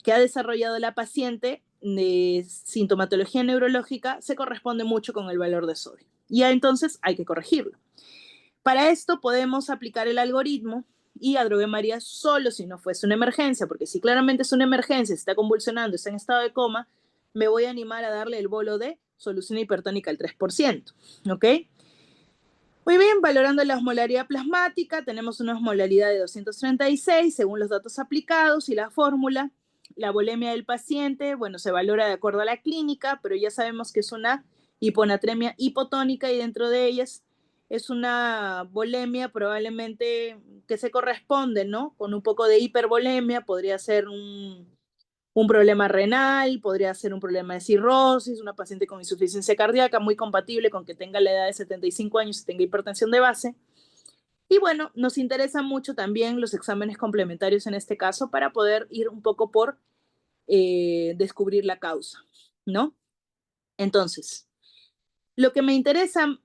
Speaker 1: que ha desarrollado la paciente de sintomatología neurológica se corresponde mucho con el valor de sodio. Y entonces hay que corregirlo. Para esto podemos aplicar el algoritmo y a María solo si no fuese una emergencia, porque si claramente es una emergencia, está convulsionando, está en estado de coma, me voy a animar a darle el bolo de solución hipertónica al 3%. ¿Ok? Muy bien, valorando la osmolaridad plasmática, tenemos una osmolaridad de 236 según los datos aplicados y la fórmula. La volemia del paciente, bueno, se valora de acuerdo a la clínica, pero ya sabemos que es una hiponatremia hipotónica y dentro de ellas es una volemia probablemente que se corresponde, ¿no? Con un poco de hipervolemia, podría ser un problema renal, podría ser un problema de cirrosis, una paciente con insuficiencia cardíaca, muy compatible con que tenga la edad de 75 años y tenga hipertensión de base. Y bueno, nos interesan mucho también los exámenes complementarios en este caso para poder ir un poco por descubrir la causa, ¿no? Entonces, lo que me interesa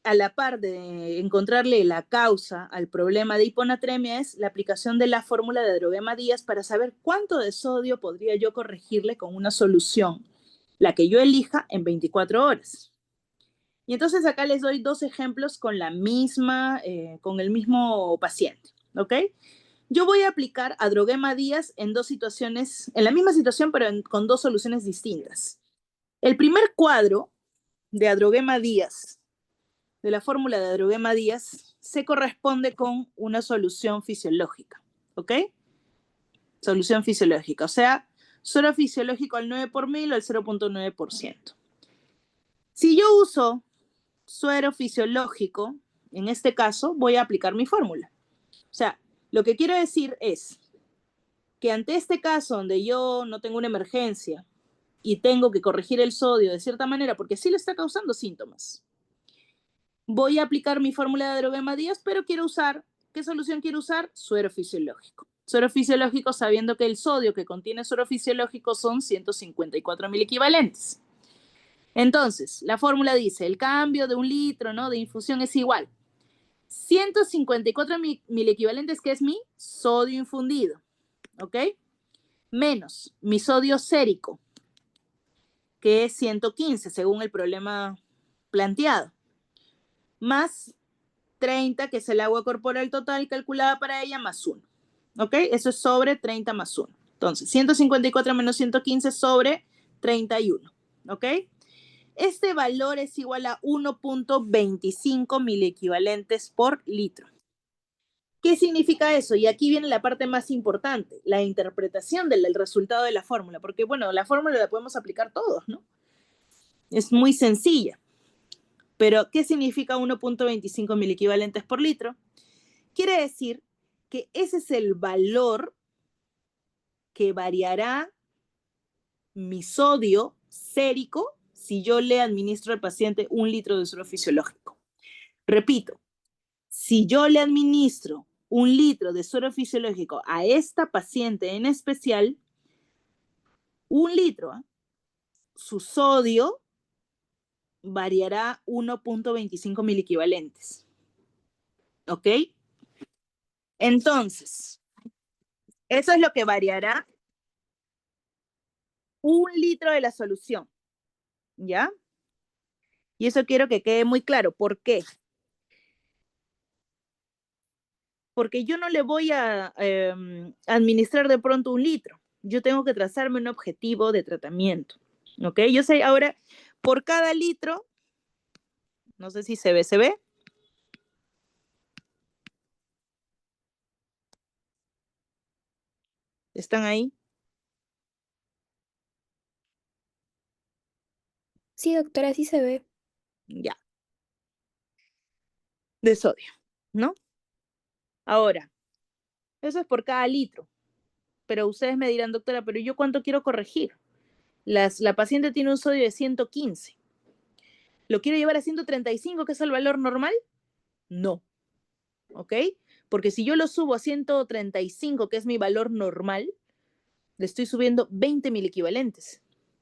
Speaker 1: a la par de encontrarle la causa al problema de hiponatremia es la aplicación de la fórmula de Drogema Díaz para saber cuánto de sodio podría yo corregirle con una solución, la que yo elija en 24 horas. Y entonces acá les doy dos ejemplos con con el mismo paciente, ¿ok? Yo voy a aplicar a Drogema Díaz en dos situaciones, en la misma situación, pero con dos soluciones distintas. El primer cuadro de Adrogema Díaz de la fórmula de Drogema Díaz se corresponde con una solución fisiológica, ¿ok? Solución fisiológica, o sea, suero fisiológico al 9 por mil o al 0.9%. Si yo uso suero fisiológico, en este caso voy a aplicar mi fórmula. O sea, lo que quiero decir es que ante este caso donde yo no tengo una emergencia y tengo que corregir el sodio de cierta manera porque sí le está causando síntomas, voy a aplicar mi fórmula de Drogema Díaz, pero quiero usar, ¿qué solución quiero usar? Suero fisiológico. Suero fisiológico sabiendo que el sodio que contiene suero fisiológico son 154.000 equivalentes. Entonces, la fórmula dice, el cambio de un litro, ¿no?, de infusión es igual. 154.000 equivalentes, que es mi sodio infundido, ¿ok? Menos mi sodio sérico, que es 115, según el problema planteado, más 30, que es el agua corporal total calculada para ella, más 1. ¿Ok? Eso es sobre 30 más 1. Entonces, 154 menos 115 sobre 31. ¿Ok? Este valor es igual a 1.25 miliequivalentes por litro. ¿Qué significa eso? Y aquí viene la parte más importante, la interpretación del resultado de la fórmula, porque bueno, la fórmula la podemos aplicar todos, ¿no? Es muy sencilla. Pero, ¿qué significa 1.25 miliequivalentes por litro? Quiere decir que ese es el valor que variará mi sodio sérico si yo le administro al paciente 1 litro de suero fisiológico. Repito, si yo le administro 1 litro de suero fisiológico a esta paciente en especial, 1 litro, su sodio variará 1.25 miliequivalentes. ¿Ok? Entonces, eso es lo que variará 1 litro de la solución. ¿Ya? Y eso quiero que quede muy claro. ¿Por qué? Porque yo no le voy a administrar de pronto 1 litro. Yo tengo que trazarme un objetivo de tratamiento. ¿Ok? Yo sé ahora, por cada litro, no sé si se ve. ¿Están ahí?
Speaker 2: Sí, doctora, sí se ve.
Speaker 1: Ya. De sodio, ¿no? Ahora, eso es por cada litro. Pero ustedes me dirán, doctora, pero ¿yo cuánto quiero corregir? La paciente tiene un sodio de 115. ¿Lo quiero llevar a 135, que es el valor normal? No. ¿Ok? Porque si yo lo subo a 135, que es mi valor normal, le estoy subiendo 20 mil equivalentes.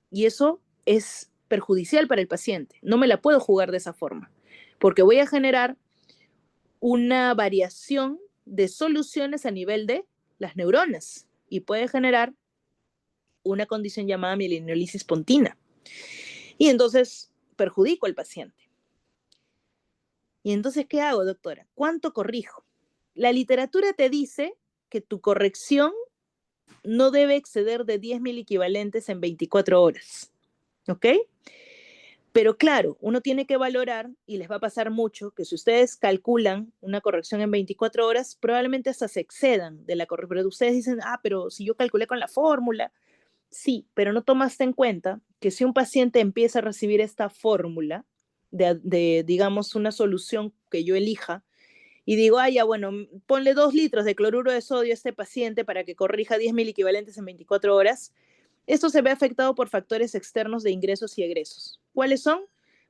Speaker 1: Y eso es perjudicial para el paciente. No me la puedo jugar de esa forma, porque voy a generar una variación de soluciones a nivel de las neuronas y puede generar una condición llamada mielinolisis pontina. Y entonces perjudico al paciente. Y entonces, ¿qué hago, doctora? ¿Cuánto corrijo? La literatura te dice que tu corrección no debe exceder de 10 mil equivalentes en 24 horas. ¿Ok? Pero claro, uno tiene que valorar, y les va a pasar mucho, que si ustedes calculan una corrección en 24 horas, probablemente hasta se excedan de la corrección. Pero ustedes dicen, pero si yo calculé con la fórmula. Sí, pero no tomaste en cuenta que si un paciente empieza a recibir esta fórmula digamos, una solución que yo elija, y digo, ya, bueno, ponle 2 litros de cloruro de sodio a este paciente para que corrija 10 mil equivalentes en 24 horas, esto se ve afectado por factores externos de ingresos y egresos. ¿Cuáles son?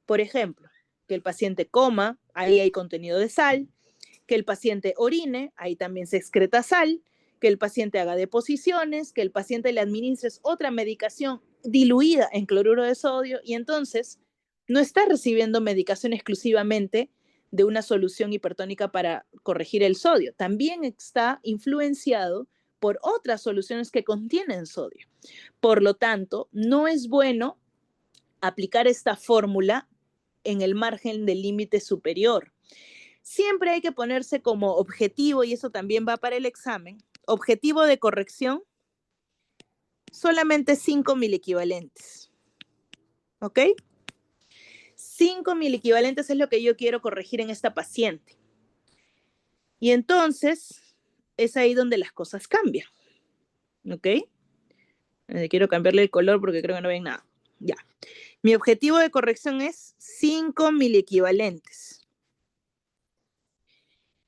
Speaker 1: Por ejemplo, que el paciente coma, ahí hay contenido de sal, que el paciente orine, ahí también se excreta sal, que el paciente haga deposiciones, que el paciente le administres otra medicación diluida en cloruro de sodio y entonces no está recibiendo medicación exclusivamente de una solución hipertónica para corregir el sodio, también está influenciado por otras soluciones que contienen sodio. Por lo tanto, no es bueno aplicar esta fórmula en el margen del límite superior. Siempre hay que ponerse como objetivo, y eso también va para el examen, objetivo de corrección, solamente 5 mil equivalentes. ¿Ok? 5 mil equivalentes es lo que yo quiero corregir en esta paciente. Y entonces es ahí donde las cosas cambian. ¿Ok? Quiero cambiarle el color porque creo que no ven nada. Ya. Mi objetivo de corrección es 5 mil equivalentes.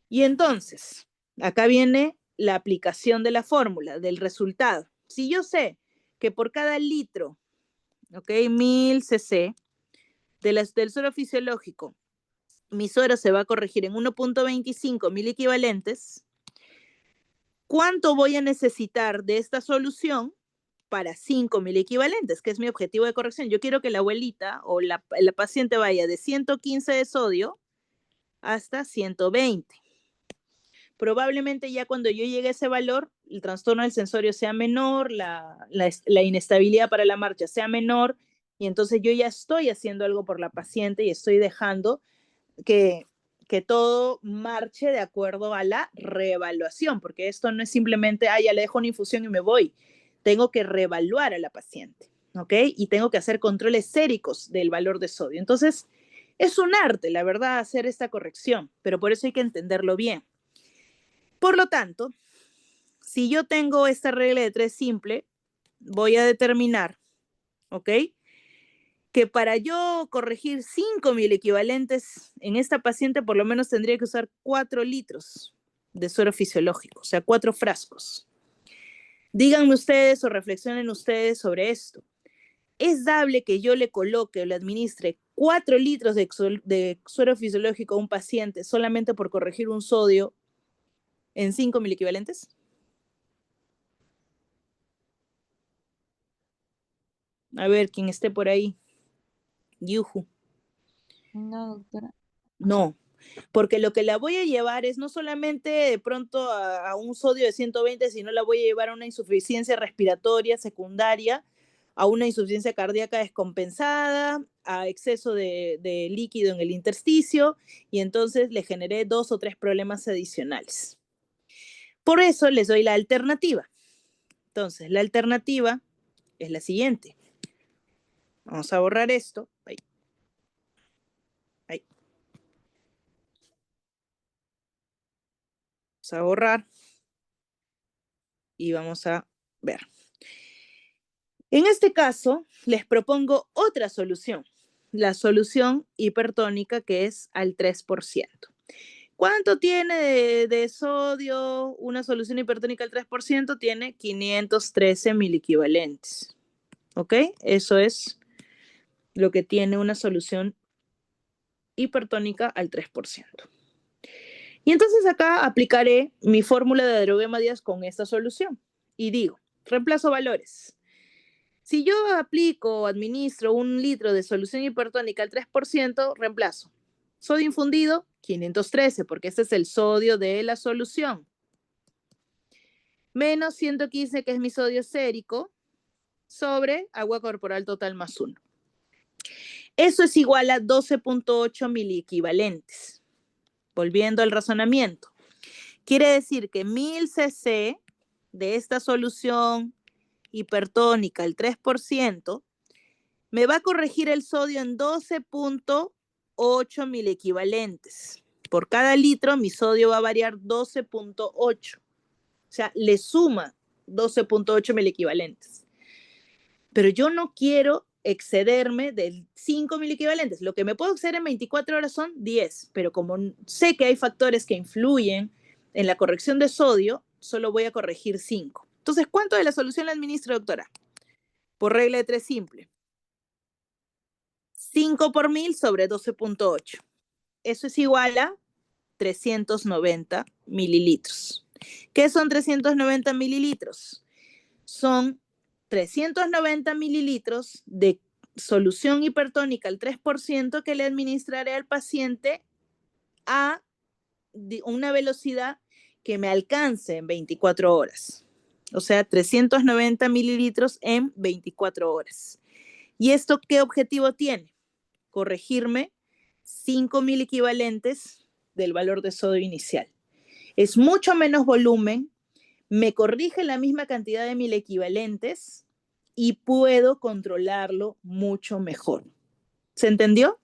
Speaker 1: Y entonces, acá viene la aplicación de la fórmula, del resultado. Si yo sé que por cada litro, ¿ok? 1000 cc del suero fisiológico, mi suero se va a corregir en 1.25 mil equivalentes, ¿cuánto voy a necesitar de esta solución para 5 mil equivalentes, que es mi objetivo de corrección? Yo quiero que la abuelita o la paciente vaya de 115 de sodio hasta 120. Probablemente ya cuando yo llegue a ese valor, el trastorno del sensorio sea menor, la inestabilidad para la marcha sea menor, y entonces yo ya estoy haciendo algo por la paciente y estoy dejando que, que todo marche de acuerdo a la reevaluación, porque esto no es simplemente, ya le dejo una infusión y me voy. Tengo que reevaluar a la paciente, ¿ok? Y tengo que hacer controles séricos del valor de sodio. Entonces, es un arte, la verdad, hacer esta corrección, pero por eso hay que entenderlo bien. Por lo tanto, si yo tengo esta regla de 3 simple, voy a determinar, ¿ok?, que para yo corregir 5.000 equivalentes en esta paciente, por lo menos tendría que usar 4 litros de suero fisiológico, o sea, 4 frascos. Díganme ustedes o reflexionen ustedes sobre esto. ¿Es dable que yo le coloque o le administre 4 litros de suero fisiológico a un paciente solamente por corregir un sodio en 5.000 equivalentes? A ver, quien esté por ahí. Yuhu.
Speaker 3: No, doctora.
Speaker 1: No, porque lo que la voy a llevar es no solamente de pronto a un sodio de 120, sino la voy a llevar a una insuficiencia respiratoria secundaria, a una insuficiencia cardíaca descompensada, a exceso de líquido en el intersticio, y entonces le generé 2 o 3 problemas adicionales. Por eso les doy la alternativa. Entonces, la alternativa es la siguiente. Vamos a borrar esto. Ahí. Ahí. Vamos a borrar. Y vamos a ver. En este caso, les propongo otra solución. La solución hipertónica, que es al 3%. ¿Cuánto tiene de sodio una solución hipertónica al 3%? Tiene 513 miliequivalentes. ¿Ok? Eso es lo que tiene una solución hipertónica al 3%. Y entonces acá aplicaré mi fórmula de Adrogué-Díaz con esta solución. Y digo, reemplazo valores. Si yo aplico o administro 1 litro de solución hipertónica al 3%, reemplazo. Sodio infundido, 513, porque este es el sodio de la solución. Menos 115, que es mi sodio sérico, sobre agua corporal total más 1. Eso es igual a 12.8 miliequivalentes. Volviendo al razonamiento. Quiere decir que 1000 cc de esta solución hipertónica al 3%, me va a corregir el sodio en 12.8 miliequivalentes. Por cada litro mi sodio va a variar 12.8. O sea, le suma 12.8 miliequivalentes. Pero yo no quiero excederme de 5 miliequivalentes. Lo que me puedo exceder en 24 horas son 10, pero como sé que hay factores que influyen en la corrección de sodio, solo voy a corregir 5. Entonces, ¿cuánto de la solución la administro, doctora? Por regla de 3 simple. 5 por 1000 sobre 12.8. Eso es igual a 390 mililitros. ¿Qué son 390 mililitros? Son 390 mililitros de solución hipertónica al 3% que le administraré al paciente a una velocidad que me alcance en 24 horas. O sea, 390 mililitros en 24 horas. ¿Y esto qué objetivo tiene? Corregirme 5.000 equivalentes del valor de sodio inicial. Es mucho menos volumen, me corrige la misma cantidad de 1.000 equivalentes y puedo controlarlo mucho mejor. ¿Se entendió?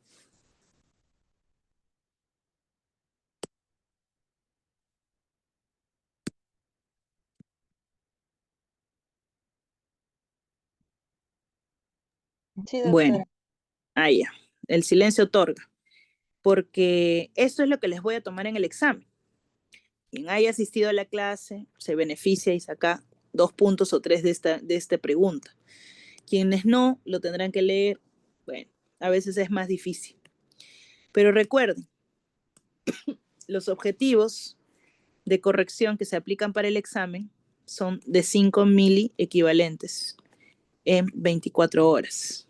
Speaker 3: Sí, doctora.
Speaker 1: Bueno, ahí ya. El silencio otorga. Porque esto es lo que les voy a tomar en el examen. Quien haya asistido a la clase se beneficia y saca 2 puntos o 3 de esta pregunta. Quienes no, lo tendrán que leer. Bueno, a veces es más difícil. Pero recuerden, los objetivos de corrección que se aplican para el examen son de 5 miliequivalentes en 24 horas.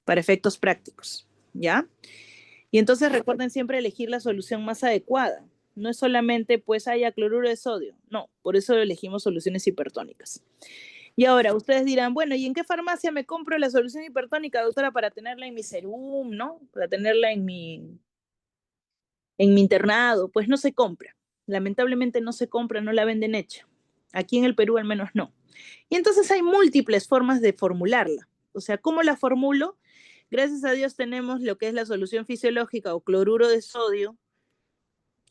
Speaker 1: Para efectos prácticos, ¿ya? Y entonces recuerden siempre elegir la solución más adecuada. No es solamente, pues, haya cloruro de sodio. No, por eso elegimos soluciones hipertónicas. Y ahora, ustedes dirán, bueno, ¿y en qué farmacia me compro la solución hipertónica, doctora, para tenerla en mi serum, ¿no? Para tenerla en mi internado. Pues no se compra. Lamentablemente no se compra, no la venden hecha. Aquí en el Perú al menos no. Y entonces hay múltiples formas de formularla. O sea, ¿cómo la formulo? Gracias a Dios tenemos lo que es la solución fisiológica o cloruro de sodio,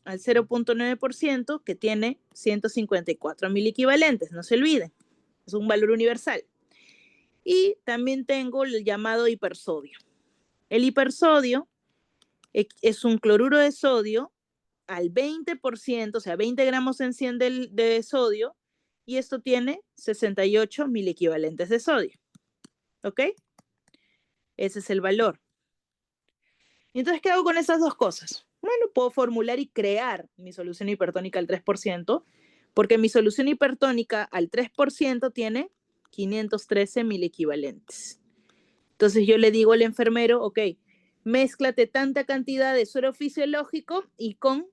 Speaker 1: al 0.9% que tiene 154 mil equivalentes, no se olviden, es un valor universal. Y también tengo el llamado hipersodio. El hipersodio es un cloruro de sodio al 20%, o sea, 20 gramos en 100 de sodio, y esto tiene 68 mil equivalentes de sodio. ¿Ok? Ese es el valor. Entonces, ¿qué hago con esas dos cosas? Bueno, puedo formular y crear mi solución hipertónica al 3%, porque mi solución hipertónica al 3% tiene 513 mil equivalentes. Entonces yo le digo al enfermero, ok, mézclate tanta cantidad de suero fisiológico y con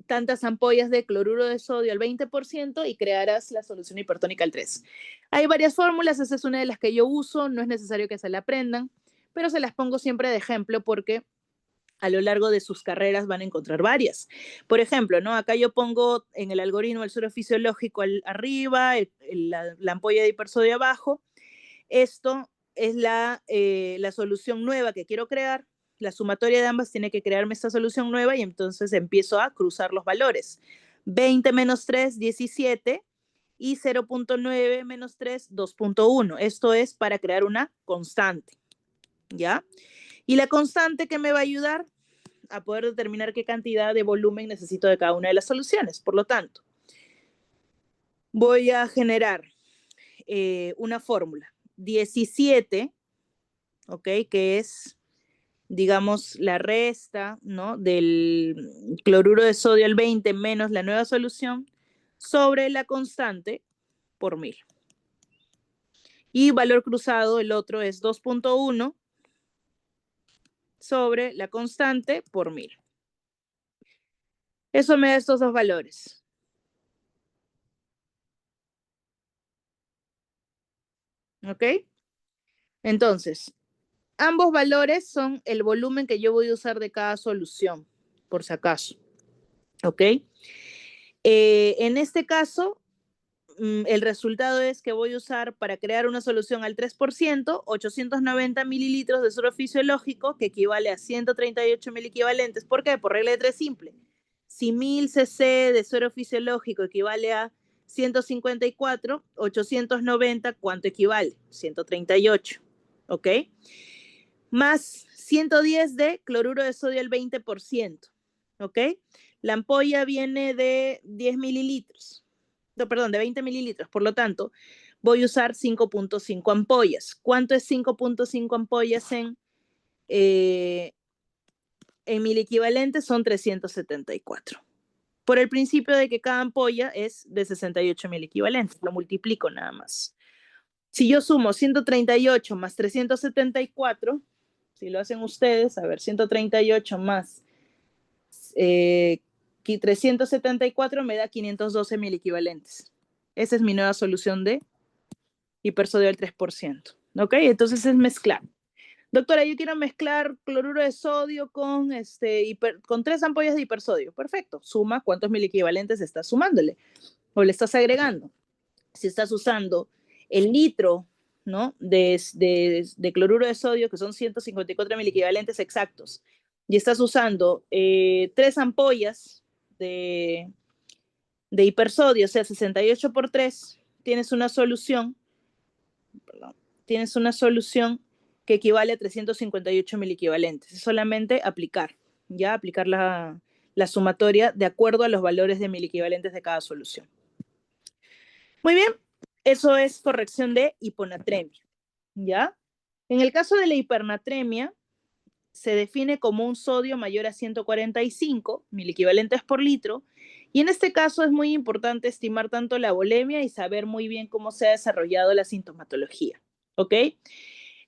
Speaker 1: tantas ampollas de cloruro de sodio al 20% y crearás la solución hipertónica al 3. Hay varias fórmulas, esa es una de las que yo uso, no es necesario que se la aprendan, pero se las pongo siempre de ejemplo porque a lo largo de sus carreras van a encontrar varias. Por ejemplo, ¿no? Acá yo pongo en el algoritmo el suero fisiológico arriba, la ampolla de hipersodio abajo. Esto es la solución nueva que quiero crear. La sumatoria de ambas tiene que crearme esta solución nueva y entonces empiezo a cruzar los valores. 20 menos 3, 17 y 0.9 menos 3, 2.1. Esto es para crear una constante, ¿ya? Y la constante que me va a ayudar a poder determinar qué cantidad de volumen necesito de cada una de las soluciones. Por lo tanto, voy a generar una fórmula. 17, ¿ok? Que es, digamos, la resta, ¿no? Del cloruro de sodio al 20 menos la nueva solución sobre la constante por 1000. Y valor cruzado, el otro es 2.1 sobre la constante por 1000. Eso me da estos dos valores. ¿Ok? Entonces, ambos valores son el volumen que yo voy a usar de cada solución, por si acaso. ¿Ok? En este caso, el resultado es que voy a usar para crear una solución al 3%, 890 mililitros de suero fisiológico, que equivale a 138 mil equivalentes. ¿Por qué? Por regla de 3 simple. Si 1000 cc de suero fisiológico equivale a 154, 890, ¿cuánto equivale? 138. ¿Ok? Más 110 de cloruro de sodio al 20%. ¿Ok? La ampolla viene de 10 mililitros. No, perdón, de 20 mililitros. Por lo tanto, voy a usar 5.5 ampollas. ¿Cuánto es 5.5 ampollas en mil equivalentes? Son 374. Por el principio de que cada ampolla es de 68 mil equivalentes. Lo multiplico nada más. Si yo sumo 138 más 374, si lo hacen ustedes, a ver, 138 más 374 me da 512 mil equivalentes. Esa es mi nueva solución de hipersodio al 3%. ¿Ok? Entonces es mezclar. Doctora, yo quiero mezclar cloruro de sodio con 3 ampollas de hipersodio. Perfecto. Suma cuántos mil equivalentes estás sumándole o le estás agregando. Si estás usando el litro, ¿no? de cloruro de sodio, que son 154 mil equivalentes exactos, y estás usando 3 ampollas de hipersodio, o sea, 68 por 3, tienes una solución que equivale a 358 mil equivalentes. Es solamente aplicar la sumatoria de acuerdo a los valores de mil equivalentes de cada solución. Muy bien, eso es corrección de hiponatremia, ¿ya? En el caso de la hipernatremia, se define como un sodio mayor a 145 mil equivalentes por litro, y en este caso es muy importante estimar tanto la volemia y saber muy bien cómo se ha desarrollado la sintomatología, ¿ok?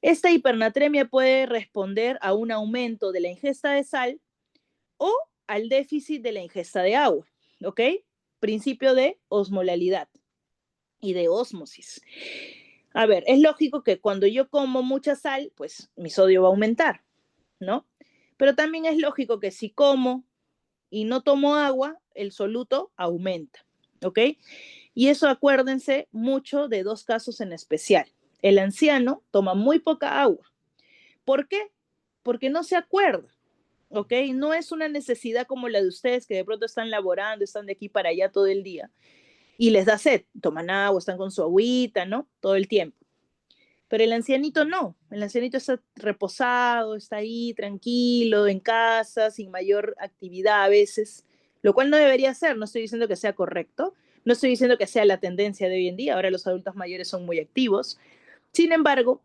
Speaker 1: Esta hipernatremia puede responder a un aumento de la ingesta de sal o al déficit de la ingesta de agua, ¿ok? Principio de osmolalidad y de ósmosis. A ver, es lógico que cuando yo como mucha sal, pues mi sodio va a aumentar, ¿no? Pero también es lógico que si como y no tomo agua, el soluto aumenta, ¿ok? Y eso acuérdense mucho de 2 casos en especial. El anciano toma muy poca agua. ¿Por qué? Porque no se acuerda, ¿ok? No es una necesidad como la de ustedes que de pronto están laborando, están de aquí para allá todo el día y les da sed, toman agua, están con su agüita, ¿no? Todo el tiempo. Pero el ancianito no, el ancianito está reposado, está ahí tranquilo, en casa, sin mayor actividad a veces, lo cual no debería ser, no estoy diciendo que sea correcto, no estoy diciendo que sea la tendencia de hoy en día, ahora los adultos mayores son muy activos, sin embargo,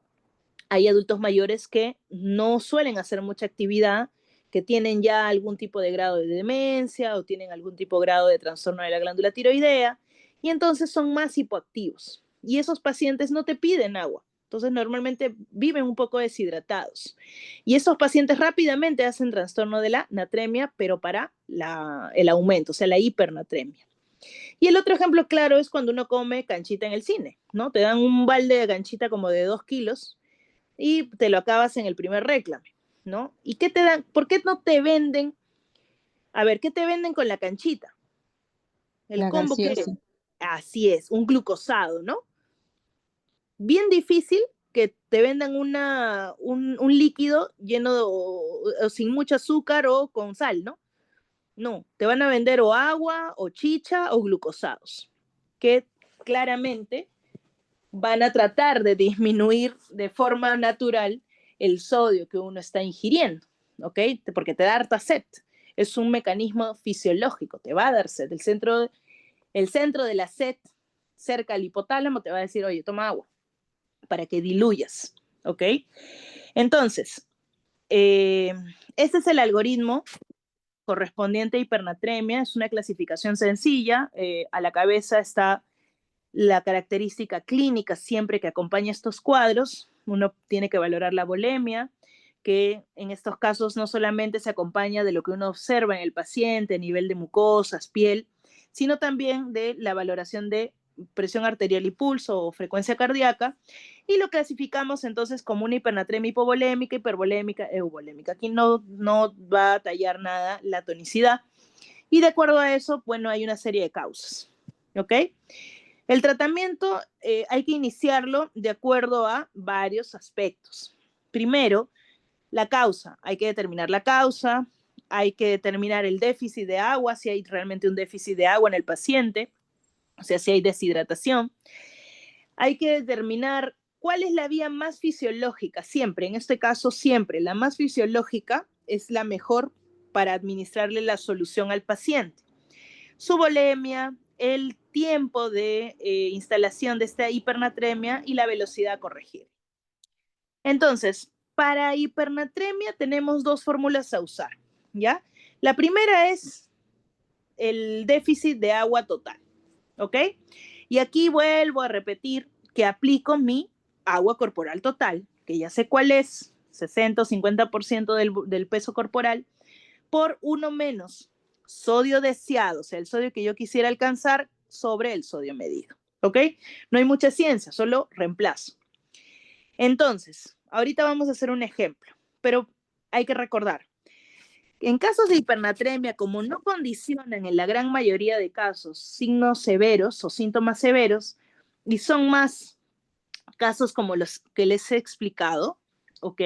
Speaker 1: hay adultos mayores que no suelen hacer mucha actividad, que tienen ya algún tipo de grado de demencia o tienen algún tipo de grado de trastorno de la glándula tiroidea y entonces son más hipoactivos. Y esos pacientes no te piden agua. Entonces normalmente viven un poco deshidratados. Y esos pacientes rápidamente hacen trastorno de la natremia, pero para el aumento, o sea, la hipernatremia. Y el otro ejemplo claro es cuando uno come canchita en el cine, ¿no? Te dan un balde de canchita como de 2 kilos y te lo acabas en el primer réclame, ¿no? ¿Y qué te dan? ¿Por qué no te venden? A ver, ¿qué te venden con la canchita? El
Speaker 3: La
Speaker 1: combo que
Speaker 3: gaseosa.
Speaker 1: así es, un glucosado, ¿no? Bien difícil que te vendan un líquido lleno de, o sin mucho azúcar o con sal, ¿no? No, te van a vender o agua, o chicha, o glucosados, que claramente van a tratar de disminuir de forma natural el sodio que uno está ingiriendo, ¿ok? Porque te da harta sed. Es un mecanismo fisiológico, te va a dar sed. El centro de la sed, cerca al hipotálamo, te va a decir, oye, toma agua, para que diluyas, ¿ok? Entonces, este es el algoritmo correspondiente a hipernatremia, es una clasificación sencilla, a la cabeza está la característica clínica siempre que acompaña estos cuadros. Uno tiene que valorar la volemia, que en estos casos no solamente se acompaña de lo que uno observa en el paciente, nivel de mucosas, piel, sino también de la valoración de presión arterial y pulso o frecuencia cardíaca, y lo clasificamos entonces como una hipernatremia hipovolémica, hipervolémica, euvolémica. Aquí no va a tallar nada la tonicidad, y de acuerdo a eso, bueno, hay una serie de causas, ¿ok? El tratamiento hay que iniciarlo de acuerdo a varios aspectos. Primero, la causa. Hay que determinar la causa, hay que determinar el déficit de agua, si hay realmente un déficit de agua en el paciente, o sea, si hay deshidratación. Hay que determinar cuál es la vía más fisiológica, siempre, en este caso siempre, la más fisiológica es la mejor para administrarle la solución al paciente. Su volemia, el tiempo de instalación de esta hipernatremia y la velocidad a corregir. Entonces, para hipernatremia tenemos dos fórmulas a usar, ¿ya? La primera es el déficit de agua total, ¿ok? Y aquí vuelvo a repetir que aplico mi agua corporal total, que ya sé cuál es, 60 o 50% del peso corporal, por uno menos sodio deseado, o sea, el sodio que yo quisiera alcanzar sobre el sodio medido, ¿ok? No hay mucha ciencia, solo reemplazo. Entonces, ahorita vamos a hacer un ejemplo, pero hay que recordar, en casos de hipernatremia, como no condicionan en la gran mayoría de casos signos severos o síntomas severos, y son más casos como los que les he explicado, ¿ok?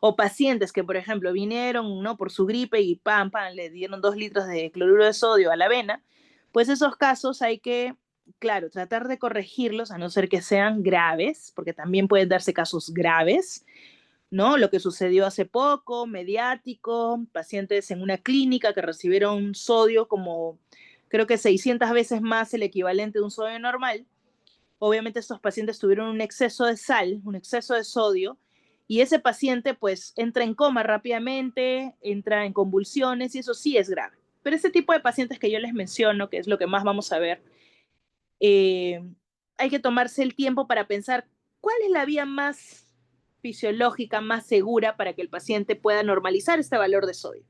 Speaker 1: O pacientes que, por ejemplo, vinieron, ¿no? Por su gripe y pam, le dieron 2 litros de cloruro de sodio a la vena, pues esos casos hay que, claro, tratar de corregirlos, a no ser que sean graves, porque también pueden darse casos graves, ¿no? Lo que sucedió hace poco, mediático, pacientes en una clínica que recibieron sodio como, creo que 600 veces más el equivalente de un sodio normal. Obviamente estos pacientes tuvieron un exceso de sal, un exceso de sodio, y ese paciente pues entra en coma rápidamente, entra en convulsiones y eso sí es grave. Pero ese tipo de pacientes que yo les menciono, que es lo que más vamos a ver, eh, hay que tomarse el tiempo para pensar cuál es la vía más fisiológica, más segura para que el paciente pueda normalizar este valor de sodio.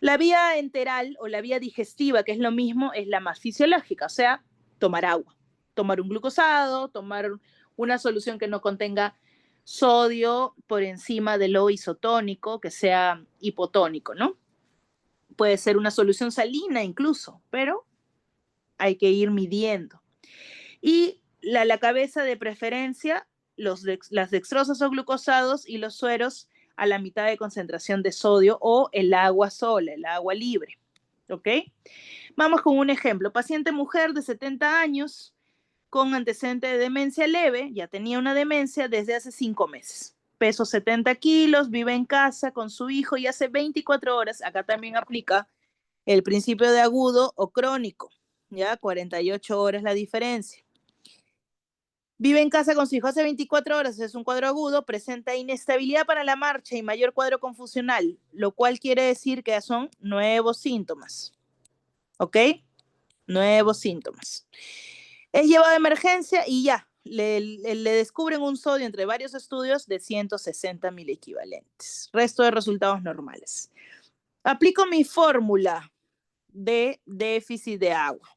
Speaker 1: La vía enteral o la vía digestiva, que es lo mismo, es la más fisiológica, o sea, tomar agua, tomar un glucosado, tomar una solución que no contenga sodio por encima de lo isotónico, que sea hipotónico, ¿no? Puede ser una solución salina incluso, pero hay que ir midiendo. Y la cabeza de preferencia, las dextrosas o glucosados y los sueros a la mitad de concentración de sodio o el agua sola, el agua libre. ¿Ok? Vamos con un ejemplo. Paciente mujer de 70 años con antecedente de demencia leve, ya tenía una demencia desde hace 5 meses. Peso 70 kilos, vive en casa con su hijo y hace 24 horas, acá también aplica el principio de agudo o crónico, ya 48 horas la diferencia. Vive en casa con su hijo hace 24 horas, es un cuadro agudo, presenta inestabilidad para la marcha y mayor cuadro confusional, lo cual quiere decir que ya son nuevos síntomas. ¿Ok? Nuevos síntomas. Es llevado a emergencia y ya, le descubren un sodio entre varios estudios de 160 miliequivalentes. Resto de resultados normales. Aplico mi fórmula de déficit de agua.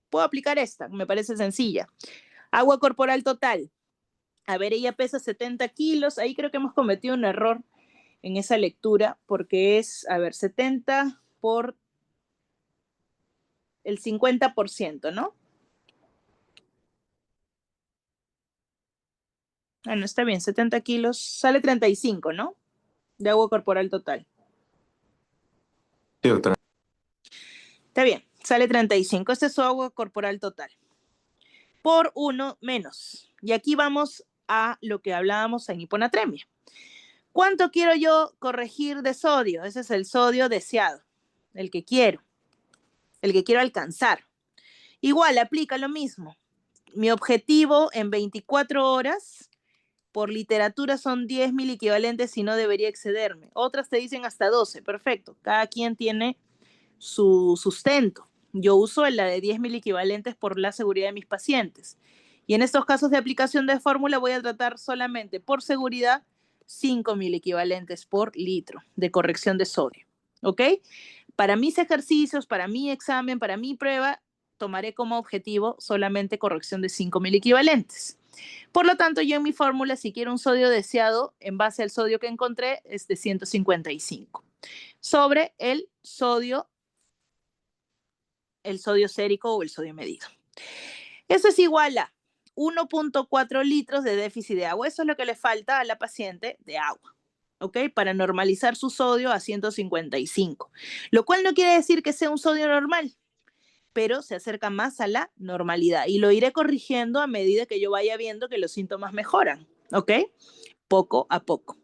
Speaker 1: Puedo aplicar esta, me parece sencilla. Agua corporal total. A ver, ella pesa 70 kilos. Ahí creo que hemos cometido un error en esa lectura porque es, a ver, 70 por el 50%, ¿no? Bueno, está bien, 70 kilos, sale 35, ¿no? De agua corporal total.
Speaker 4: Sí, doctora.
Speaker 1: Está bien, sale 35. Este es su agua corporal total. Por 1 menos. Y aquí vamos a lo que hablábamos en hiponatremia. ¿Cuánto quiero yo corregir de sodio? Ese es el sodio deseado, el que quiero alcanzar. Igual, aplica lo mismo. Mi objetivo en 24 horas, por literatura son 10 miliequivalentes y no debería excederme. Otras te dicen hasta 12, perfecto. Cada quien tiene su sustento. Yo uso la de 10 miliequivalentes por la seguridad de mis pacientes. Y en estos casos de aplicación de fórmula voy a tratar solamente por seguridad 5 miliequivalentes por litro de corrección de sodio. ¿Ok? Para mis ejercicios, para mi examen, para mi prueba, tomaré como objetivo solamente corrección de 5 miliequivalentes. Por lo tanto, yo en mi fórmula, si quiero un sodio deseado, en base al sodio que encontré, es de 155 sobre el sodio sérico o el sodio medido. Eso es igual a 1.4 litros de déficit de agua. Eso es lo que le falta a la paciente de agua, ¿ok? Para normalizar su sodio a 155. Lo cual no quiere decir que sea un sodio normal, pero se acerca más a la normalidad. Y lo iré corrigiendo a medida que yo vaya viendo que los síntomas mejoran, ¿ok? Poco a poco.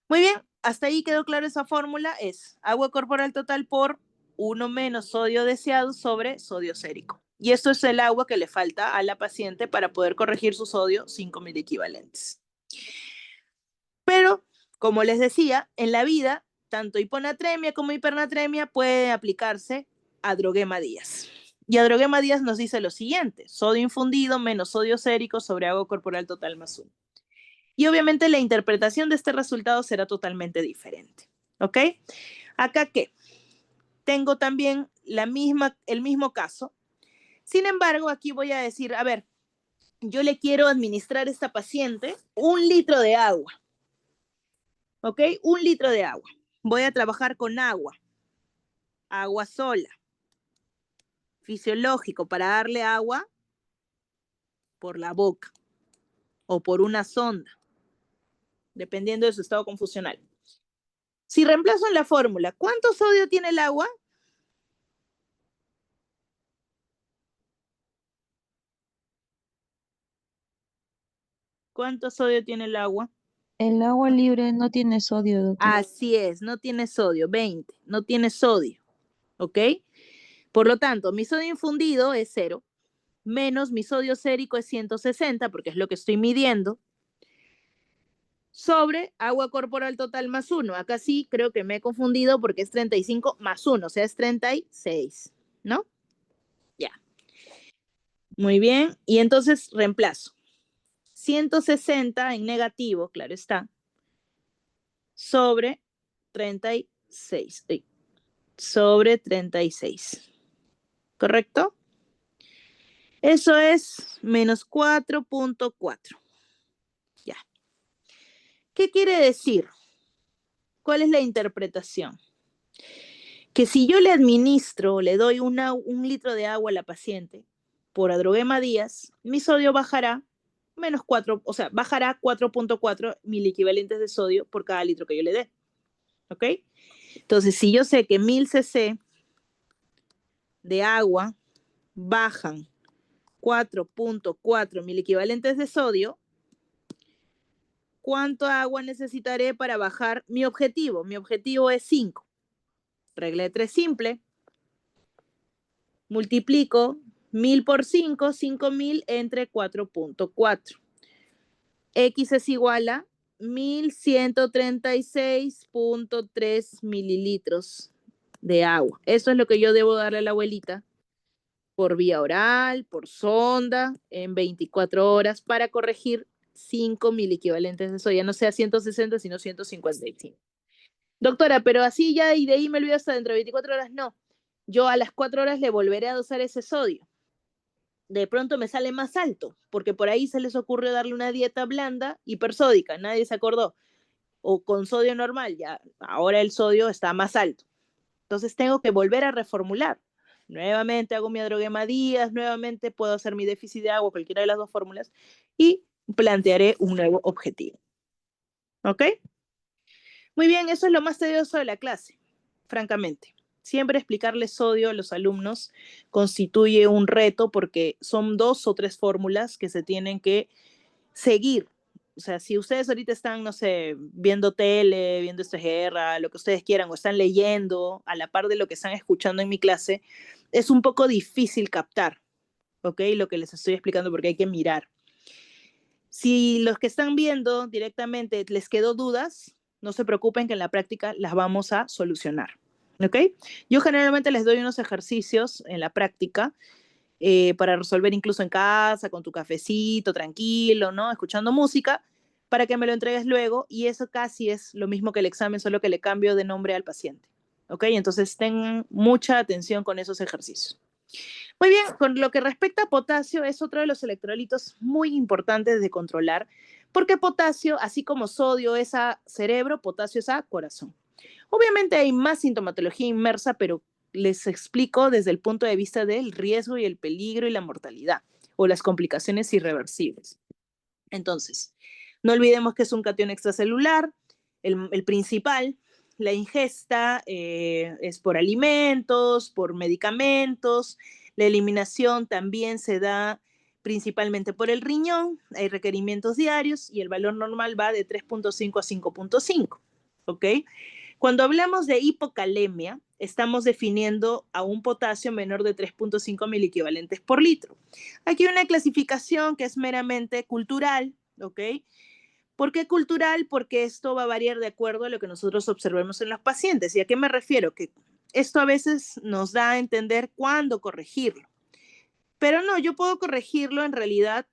Speaker 1: Muy bien, hasta ahí quedó claro esa fórmula. Es agua corporal total por 1 menos sodio deseado sobre sodio sérico. Y esto es el agua que le falta a la paciente para poder corregir su sodio 5 miliequivalentes. Pero, como les decía, en la vida, tanto hiponatremia como hipernatremia puede aplicarse a Droguema Díaz. Y a Droguema Díaz nos dice lo siguiente: sodio infundido menos sodio sérico sobre agua corporal total más 1. Y obviamente la interpretación de este resultado será totalmente diferente. ¿Ok? Acá, ¿qué? Tengo también el mismo caso. Sin embargo, aquí voy a decir, a ver, yo le quiero administrar a esta paciente 1 litro de agua. ¿Ok? 1 litro de agua. Voy a trabajar con agua sola, fisiológico, para darle agua por la boca o por una sonda, dependiendo de su estado confusional. Si reemplazo en la fórmula, ¿cuánto sodio tiene el agua? ¿Cuánto sodio tiene el agua?
Speaker 3: El agua libre no tiene sodio, doctora.
Speaker 1: Así es, no tiene sodio, 20, no tiene sodio, ¿ok? Por lo tanto, mi sodio infundido es 0, menos mi sodio sérico es 160, porque es lo que estoy midiendo, sobre agua corporal total más 1. Acá sí creo que me he confundido porque es 35 más 1, o sea, es 36, ¿no? Ya. Muy bien, y entonces reemplazo. 160 en negativo, claro está, sobre 36. Sobre 36. ¿Correcto? Eso es menos 4.4. Ya. ¿Qué quiere decir? ¿Cuál es la interpretación? Que si yo le administro, le doy 1 litro de agua a la paciente por Adroguema Díaz, mi sodio bajará menos 4, o sea, bajará 4.4 miliequivalentes de sodio por cada litro que yo le dé. ¿Ok? Entonces, si yo sé que 1000 cc de agua bajan 4.4 miliequivalentes de sodio, ¿cuánto agua necesitaré para bajar mi objetivo? Mi objetivo es 5. Regla de 3 simple. Multiplico 1000 por 5, 5000 entre 4.4. X es igual a 1136.3 mililitros de agua. Eso es lo que yo debo darle a la abuelita por vía oral, por sonda, en 24 horas para corregir 5 miliequivalentes de sodio. Ya no sea 160, sino 155. Doctora, pero así ya y de ahí me olvido hasta dentro de 24 horas. No, yo a las 4 horas le volveré a dosar ese sodio. De pronto me sale más alto, porque por ahí se les ocurrió darle una dieta blanda hipersódica, nadie se acordó, o con sodio normal, ya ahora el sodio está más alto. Entonces tengo que volver a reformular. Nuevamente hago mi adroguema días, nuevamente puedo hacer mi déficit de agua, cualquiera de las dos fórmulas, y plantearé un nuevo objetivo. ¿Ok? Muy bien, eso es lo más tedioso de la clase, francamente. Siempre explicarle sodio a los alumnos constituye un reto porque son 2 o 3 fórmulas que se tienen que seguir. O sea, si ustedes ahorita están, no sé, viendo tele, viendo esta guerra, lo que ustedes quieran, o están leyendo a la par de lo que están escuchando en mi clase, es un poco difícil captar, ¿ok? Lo que les estoy explicando porque hay que mirar. Si los que están viendo directamente les quedó dudas, no se preocupen que en la práctica las vamos a solucionar. ¿Ok? Yo generalmente les doy unos ejercicios en la práctica para resolver incluso en casa, con tu cafecito, tranquilo, ¿no? Escuchando música, para que me lo entregues luego y eso casi es lo mismo que el examen, solo que le cambio de nombre al paciente. ¿Ok? Entonces ten mucha atención con esos ejercicios. Muy bien, con lo que respecta a potasio, es otro de los electrolitos muy importantes de controlar, porque potasio, así como sodio es a cerebro, potasio es a corazón. Obviamente hay más sintomatología inmersa, pero les explico desde el punto de vista del riesgo y el peligro y la mortalidad o las complicaciones irreversibles. Entonces, no olvidemos que es un catión extracelular, el principal. La ingesta es por alimentos, por medicamentos. La eliminación también se da principalmente por el riñón. Hay requerimientos diarios y el valor normal va de 3.5 a 5.5. ¿Ok? Cuando hablamos de hipocalemia, estamos definiendo a un potasio menor de 3.5 miliequivalentes por litro. Aquí hay una clasificación que es meramente cultural, ¿ok? ¿Por qué cultural? Porque esto va a variar de acuerdo a lo que nosotros observemos en los pacientes. ¿Y a qué me refiero? Que esto a veces nos da a entender cuándo corregirlo. Pero no, yo puedo corregirlo en realidad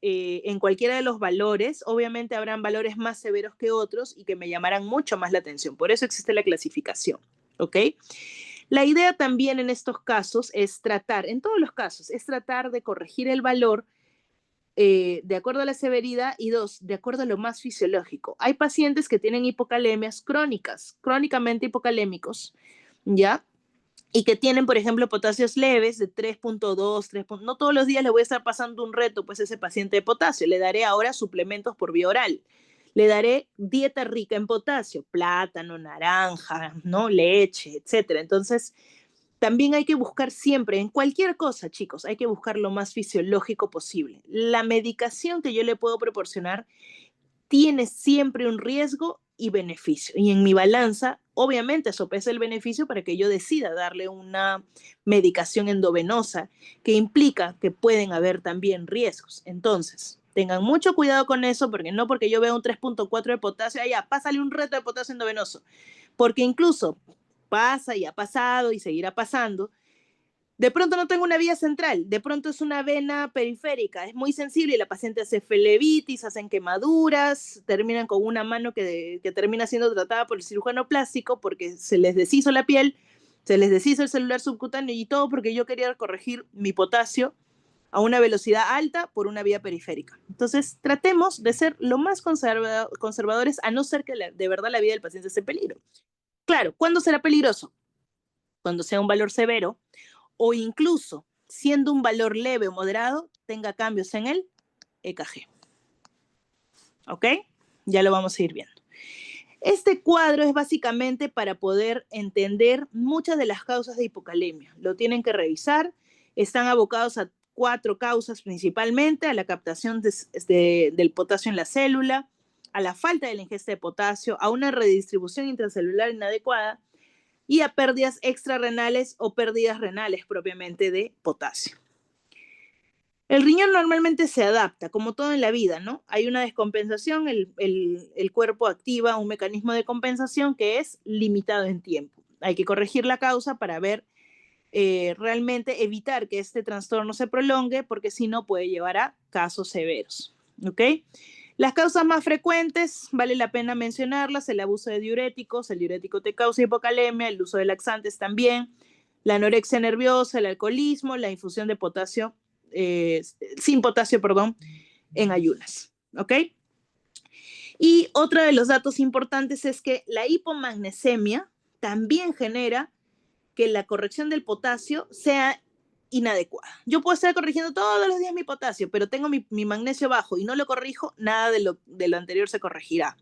Speaker 1: en cualquiera de los valores. Obviamente habrán valores más severos que otros y que me llamarán mucho más la atención. Por eso existe la clasificación, ¿ok? La idea también en estos casos es tratar, en todos los casos, es tratar de corregir el valor de acuerdo a la severidad y 2, de acuerdo a lo más fisiológico. Hay pacientes que tienen hipocalemias crónicas, crónicamente hipocalémicos, ¿ya? Y que tienen, por ejemplo, potasios leves de 3.2, 3. No todos los días le voy a estar pasando un reto, pues, a ese paciente de potasio. Le daré ahora suplementos por vía oral. Le daré dieta rica en potasio, plátano, naranja, ¿no? Leche, etcétera. Entonces, también hay que buscar siempre, en cualquier cosa, chicos, hay que buscar lo más fisiológico posible. La medicación que yo le puedo proporcionar tiene siempre un riesgo y beneficio. Y en mi balanza, obviamente, sopesa el beneficio para que yo decida darle una medicación endovenosa que implica que pueden haber también riesgos. Entonces, tengan mucho cuidado con eso, porque no porque yo vea un 3.4 de potasio, ya, pásale un reto de potasio endovenoso. Porque incluso pasa y ha pasado y seguirá pasando. De pronto no tengo una vía central, de pronto es una vena periférica, es muy sensible y la paciente hace flebitis, hacen quemaduras, terminan con una mano que termina siendo tratada por el cirujano plástico porque se les deshizo la piel, se les deshizo el celular subcutáneo y todo porque yo quería corregir mi potasio a una velocidad alta por una vía periférica. Entonces, tratemos de ser lo más conservadores a no ser que de verdad la vida del paciente esté en peligro. Claro, ¿cuándo será peligroso? Cuando sea un valor severo o incluso siendo un valor leve o moderado, tenga cambios en el EKG. ¿Ok? Ya lo vamos a ir viendo. Este cuadro es básicamente para poder entender muchas de las causas de hipocalemia. Lo tienen que revisar. Están abocados a 4 causas principalmente: a la captación del potasio en la célula, a la falta de la ingesta de potasio, a una redistribución intracelular inadecuada y a pérdidas extrarrenales o pérdidas renales propiamente de potasio. El riñón normalmente se adapta, como todo en la vida, ¿no? Hay una descompensación, el cuerpo activa un mecanismo de compensación que es limitado en tiempo. Hay que corregir la causa para ver, realmente evitar que este trastorno se prolongue, porque si no puede llevar a casos severos, ¿ok? Las causas más frecuentes, vale la pena mencionarlas: el abuso de diuréticos, el diurético te causa hipocalemia, el uso de laxantes también, la anorexia nerviosa, el alcoholismo, la infusión de potasio, sin potasio, perdón, en ayunas, ¿ok? Y otro de los datos importantes es que la hipomagnesemia también genera que la corrección del potasio sea inadecuada. Yo puedo estar corrigiendo todos los días mi potasio, pero tengo mi magnesio bajo y no lo corrijo, nada de lo anterior se corregirá.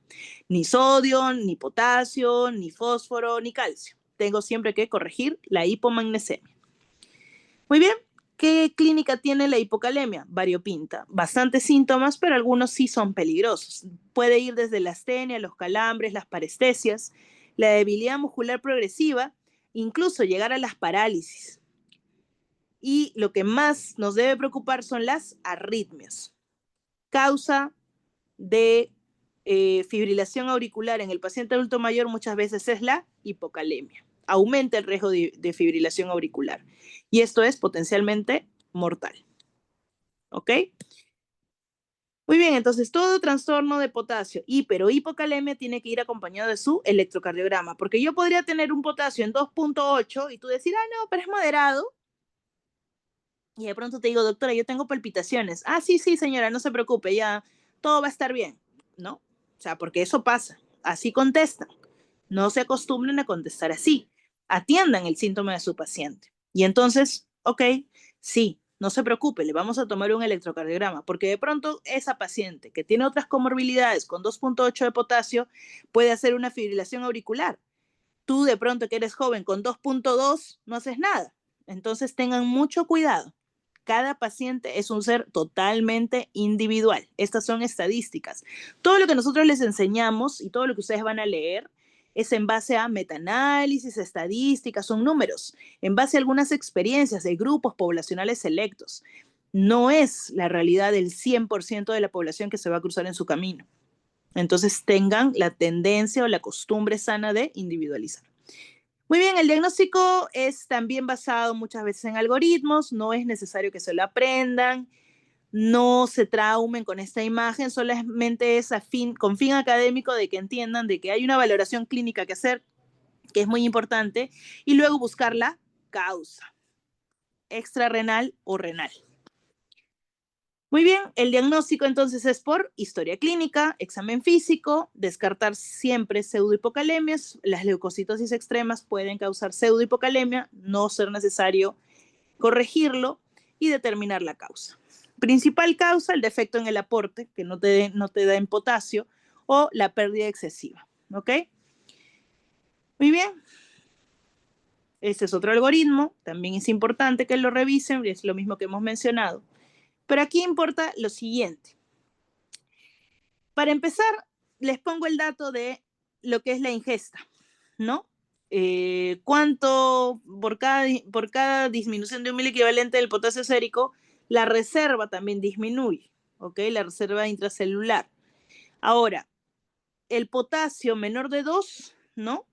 Speaker 1: Ni sodio, ni potasio, ni fósforo, ni calcio. Tengo siempre que corregir la hipomagnesemia. Muy bien. ¿Qué clínica tiene la hipocalemia? Variopinta. Bastantes síntomas, pero algunos sí son peligrosos. Puede ir desde la astenia, los calambres, las parestesias, la debilidad muscular progresiva, incluso llegar a las parálisis. Y lo que más nos debe preocupar son las arritmias. Causa de fibrilación auricular en el paciente adulto mayor muchas veces es la hipocalemia. Aumenta el riesgo de fibrilación auricular. Y esto es potencialmente mortal. ¿Ok? Muy bien, entonces todo trastorno de potasio, hiper o hipocalemia, tiene que ir acompañado de su electrocardiograma, porque yo podría tener un potasio en 2.8 y tú decir, no, pero es moderado. Y de pronto te digo, doctora, yo tengo palpitaciones. Sí, señora, no se preocupe, ya todo va a estar bien. ¿No? O sea, porque eso pasa. Así contestan. No se acostumbren a contestar así. Atiendan el síntoma de su paciente. Y entonces, ok, sí, no se preocupe, le vamos a tomar un electrocardiograma, porque de pronto esa paciente que tiene otras comorbilidades con 2.8 de potasio puede hacer una fibrilación auricular. Tú de pronto que eres joven con 2.2 no haces nada. Entonces tengan mucho cuidado. Cada paciente es un ser totalmente individual. Estas son estadísticas. Todo lo que nosotros les enseñamos y todo lo que ustedes van a leer es en base a metaanálisis, estadísticas, son números, en base a algunas experiencias de grupos poblacionales selectos. No es la realidad del 100% de la población que se va a cruzar en su camino. Entonces tengan la tendencia o la costumbre sana de individualizar. Muy bien, el diagnóstico es también basado muchas veces en algoritmos, no es necesario que se lo aprendan, no se traumen con esta imagen, solamente es con fin académico de que entiendan de que hay una valoración clínica que hacer, que es muy importante, y luego buscar la causa, extrarrenal o renal. Muy bien, el diagnóstico entonces es por historia clínica, examen físico, descartar siempre pseudohipocalemias. Las leucocitosis extremas pueden causar pseudohipocalemia, no ser necesario corregirlo, y determinar la causa. Principal causa, el defecto en el aporte, que no te da en potasio, o la pérdida excesiva. ¿Ok? Muy bien. Este es otro algoritmo, también es importante que lo revisen, es lo mismo que hemos mencionado. Pero aquí importa lo siguiente. Para empezar, les pongo el dato de lo que es la ingesta, ¿no? ¿Cuánto por cada disminución de un miliequivalente del potasio sérico, la reserva también disminuye, ¿ok? La reserva intracelular. Ahora, el potasio menor de 2, ¿no?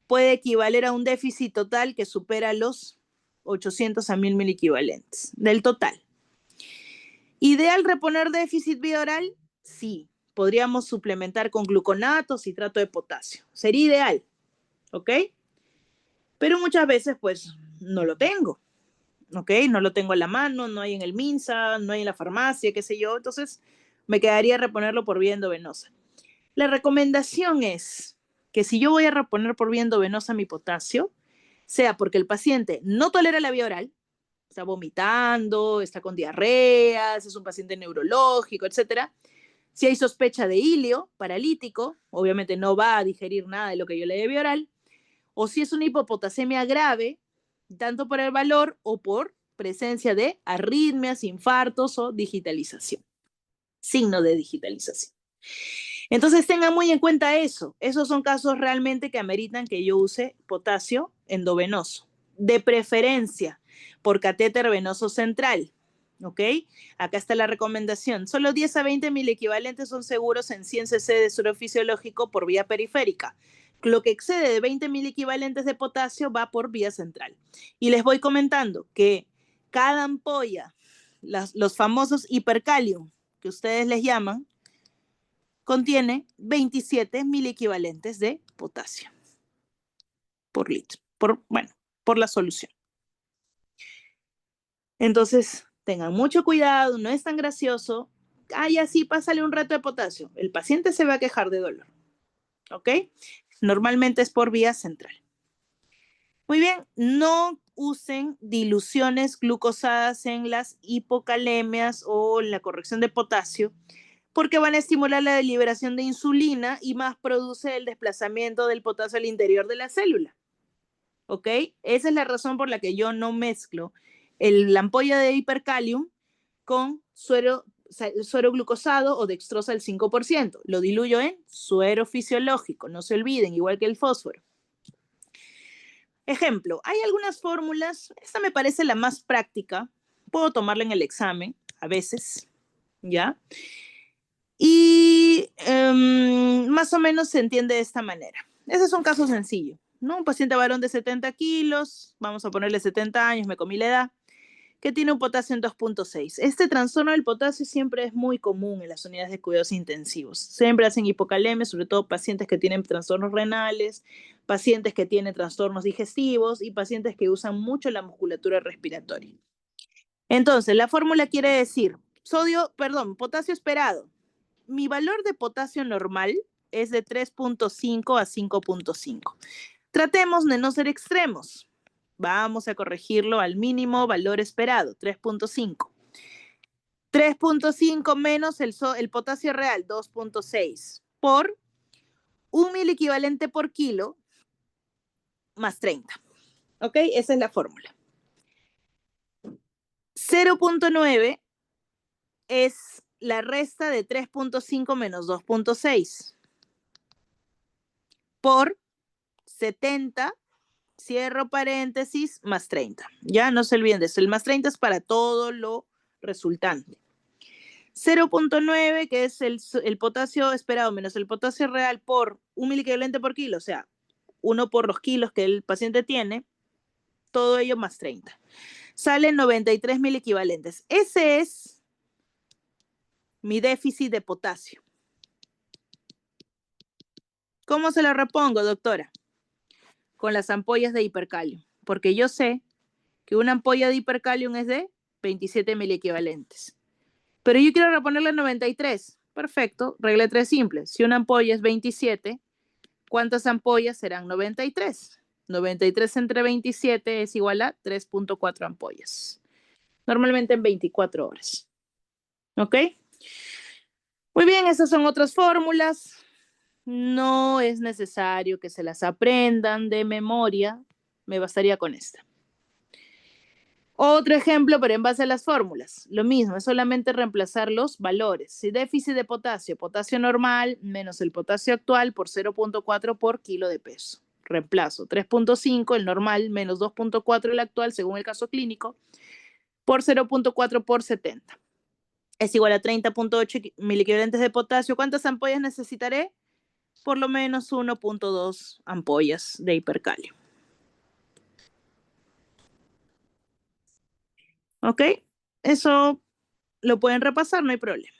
Speaker 1: Puede equivaler a un déficit total que supera los 800 a 1000 miliequivalentes del total. ¿Ideal reponer déficit vía oral? Sí. Podríamos suplementar con gluconato, citrato de potasio. Sería ideal, ¿ok? Pero muchas veces, pues, no lo tengo, ¿ok? No lo tengo a la mano, no hay en el MINSA, no hay en la farmacia, qué sé yo. Entonces, me quedaría reponerlo por vía endovenosa. La recomendación es que si yo voy a reponer por vía endovenosa mi potasio, sea porque el paciente no tolera la vía oral, está vomitando, está con diarreas, es un paciente neurológico, etcétera, Si hay sospecha de ilio paralítico, obviamente no va a digerir nada de lo que yo le dé vía oral, o si es una hipopotasemia grave, tanto por el valor o por presencia de arritmias, infartos o digitalización, signo de digitalización. Entonces tengan muy en cuenta eso. Esos son casos realmente que ameritan que yo use potasio endovenoso, de preferencia por catéter venoso central. ¿Ok? Acá está la recomendación. Solo 10 a 20 miliequivalentes son seguros en 100 cc de suero fisiológico por vía periférica. Lo que excede de 20 miliequivalentes de potasio va por vía central. Y les voy comentando que cada ampolla, los famosos hipercalium, que ustedes les llaman, contiene 27 miliequivalentes de potasio por litro, por la solución. Entonces, tengan mucho cuidado, no es tan gracioso. Ay, así, pásale un reto de potasio. El paciente se va a quejar de dolor. ¿Ok? Normalmente es por vía central. Muy bien, no usen diluciones glucosadas en las hipocalemias o en la corrección de potasio, porque van a estimular la liberación de insulina y más produce el desplazamiento del potasio al interior de la célula. ¿Ok? Esa es la razón por la que yo no mezclo la ampolla de hipercalium con suero glucosado o dextrosa al 5%. Lo diluyo en suero fisiológico, no se olviden, igual que el fósforo. Ejemplo, hay algunas fórmulas, esta me parece la más práctica, puedo tomarla en el examen, a veces, ¿ya? Y más o menos se entiende de esta manera. Ese es un caso sencillo, ¿no? Un paciente varón de 70 kilos, vamos a ponerle 70 años, me comí la edad, que tiene un potasio en 2.6. Este trastorno del potasio siempre es muy común en las unidades de cuidados intensivos. Siempre hacen hipocalemia, sobre todo pacientes que tienen trastornos renales, pacientes que tienen trastornos digestivos y pacientes que usan mucho la musculatura respiratoria. Entonces, la fórmula quiere decir potasio esperado. Mi valor de potasio normal es de 3.5 a 5.5. Tratemos de no ser extremos. Vamos a corregirlo al mínimo valor esperado, 3.5. 3.5 menos el potasio real, 2.6, por 1 miliequivalente por kilo más 30. ¿Ok? Esa es la fórmula. 0.9 es la resta de 3.5 menos 2.6 por 70, cierro paréntesis, más 30. Ya no se olviden de eso. El más 30 es para todo lo resultante. 0.9, que es el potasio esperado menos el potasio real por 1 miliequivalente por kilo, o sea, 1 por los kilos que el paciente tiene, todo ello más 30. Salen 93 miliequivalentes. Ese es mi déficit de potasio. ¿Cómo se lo repongo, doctora? Con las ampollas de hipercalium, porque yo sé que una ampolla de hipercalium es de 27 miliequivalentes. Pero yo quiero reponerle 93. Perfecto, regla 3 simple. Si una ampolla es 27, ¿cuántas ampollas serán 93? 93 entre 27 es igual a 3.4 ampollas. Normalmente en 24 horas. ¿Ok? Muy bien, esas son otras fórmulas. No es necesario que se las aprendan de memoria. Me bastaría con esta. Otro ejemplo, pero en base a las fórmulas. Lo mismo, es solamente reemplazar los valores. Si déficit de potasio, potasio normal menos el potasio actual por 0.4 por kilo de peso. Reemplazo 3.5, el normal, menos 2.4 el actual, según el caso clínico, por 0.4 por 70. Es igual a 30.8 miliequivalentes de potasio. ¿Cuántas ampollas necesitaré? Por lo menos 1.2 ampollas de hipercalio. ¿Ok? Eso lo pueden repasar, no hay problema.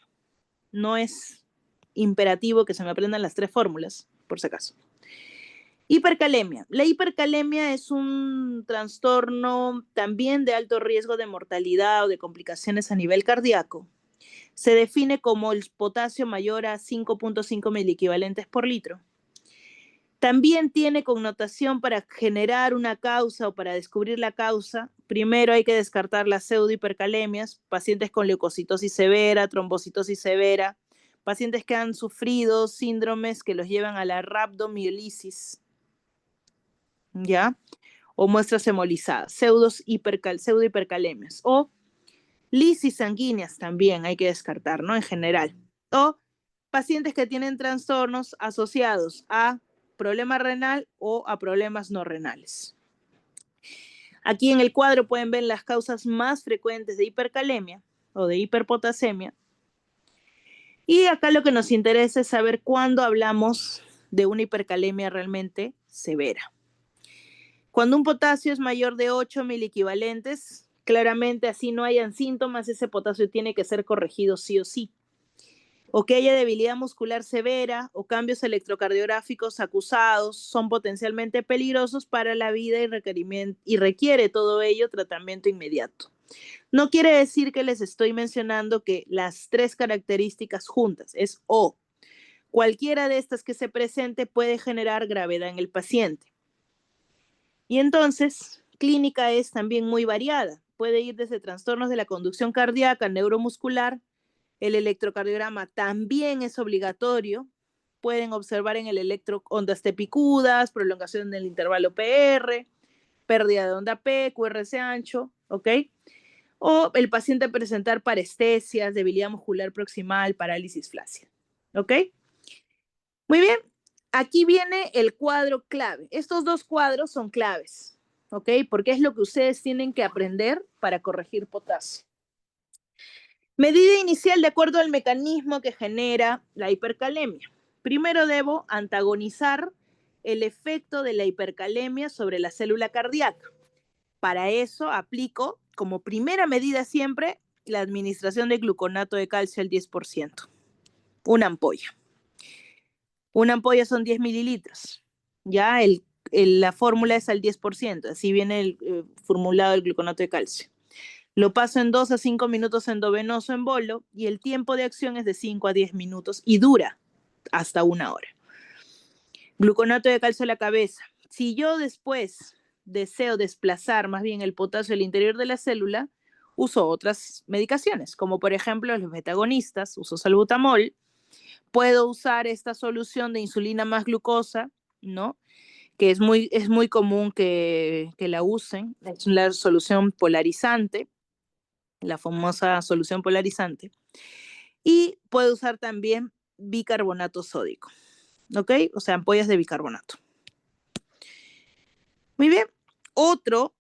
Speaker 1: No es imperativo que se me aprendan las 3 fórmulas, por si acaso. Hipercalemia. La hipercalemia es un trastorno también de alto riesgo de mortalidad o de complicaciones a nivel cardíaco. Se define como el potasio mayor a 5.5 miliequivalentes por litro. También tiene connotación para generar una causa o para descubrir la causa. Primero hay que descartar las pseudohipercalemias, pacientes con leucocitosis severa, trombocitosis severa, pacientes que han sufrido síndromes que los llevan a la rhabdomiolisis, ¿ya? O muestras hemolizadas, pseudohipercalemias, o lisis sanguíneas también hay que descartar, ¿no? En general. O pacientes que tienen trastornos asociados a problema renal o a problemas no renales. Aquí en el cuadro pueden ver las causas más frecuentes de hipercalemia o de hiperpotasemia. Y acá lo que nos interesa es saber cuándo hablamos de una hipercalemia realmente severa. Cuando un potasio es mayor de 8 miliequivalentes, claramente así no hayan síntomas, ese potasio tiene que ser corregido sí o sí. O que haya debilidad muscular severa o cambios electrocardiográficos acusados son potencialmente peligrosos para la vida y requiere todo ello tratamiento inmediato. No quiere decir que les estoy mencionando que las tres características juntas, es o cualquiera de estas que se presente puede generar gravedad en el paciente. Y entonces, clínica es también muy variada. Puede ir desde trastornos de la conducción cardíaca, neuromuscular. El electrocardiograma también es obligatorio. Pueden observar en el electro ondas T picudas, prolongación del intervalo PR, pérdida de onda P, QRS ancho, ¿ok? O el paciente presentar parestesias, debilidad muscular proximal, parálisis flácida, ¿ok? Muy bien, aquí viene el cuadro clave. Estos dos cuadros son claves, ¿ok? Porque es lo que ustedes tienen que aprender para corregir potasio. Medida inicial de acuerdo al mecanismo que genera la hipercalemia. Primero debo antagonizar el efecto de la hipercalemia sobre la célula cardíaca. Para eso aplico como primera medida siempre la administración de gluconato de calcio al 10%. Una ampolla. Una ampolla son 10 mililitros. Ya la fórmula es al 10%. Así viene formulado el gluconato de calcio. Lo paso en 2 a 5 minutos endovenoso en bolo y el tiempo de acción es de 5 a 10 minutos y dura hasta 1 hora. Gluconato de calcio a la cabeza. Si yo después deseo desplazar más bien el potasio al interior de la célula, uso otras medicaciones, como por ejemplo los beta-agonistas, uso salbutamol. Puedo usar esta solución de insulina más glucosa, ¿no? Que es muy común que la usen. Es la solución polarizante, la famosa solución polarizante. Y puedo usar también bicarbonato sódico, ¿ok? O sea, ampollas de bicarbonato. Muy bien. Otro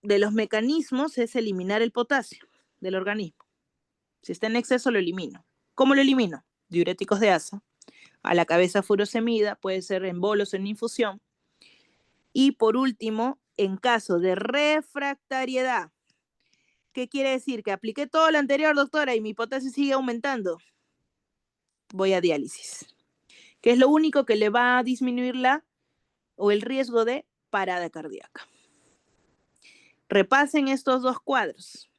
Speaker 1: de los mecanismos es eliminar el potasio del organismo. Si está en exceso, lo elimino. ¿Cómo lo elimino? Diuréticos de asa. A la cabeza furosemida, puede ser en bolos o en infusión. Y por último, en caso de refractariedad, ¿qué quiere decir? Que apliqué todo lo anterior, doctora, y mi potasio sigue aumentando. Voy a diálisis, que es lo único que le va a disminuir el riesgo de parada cardíaca. Repasen estos dos cuadros.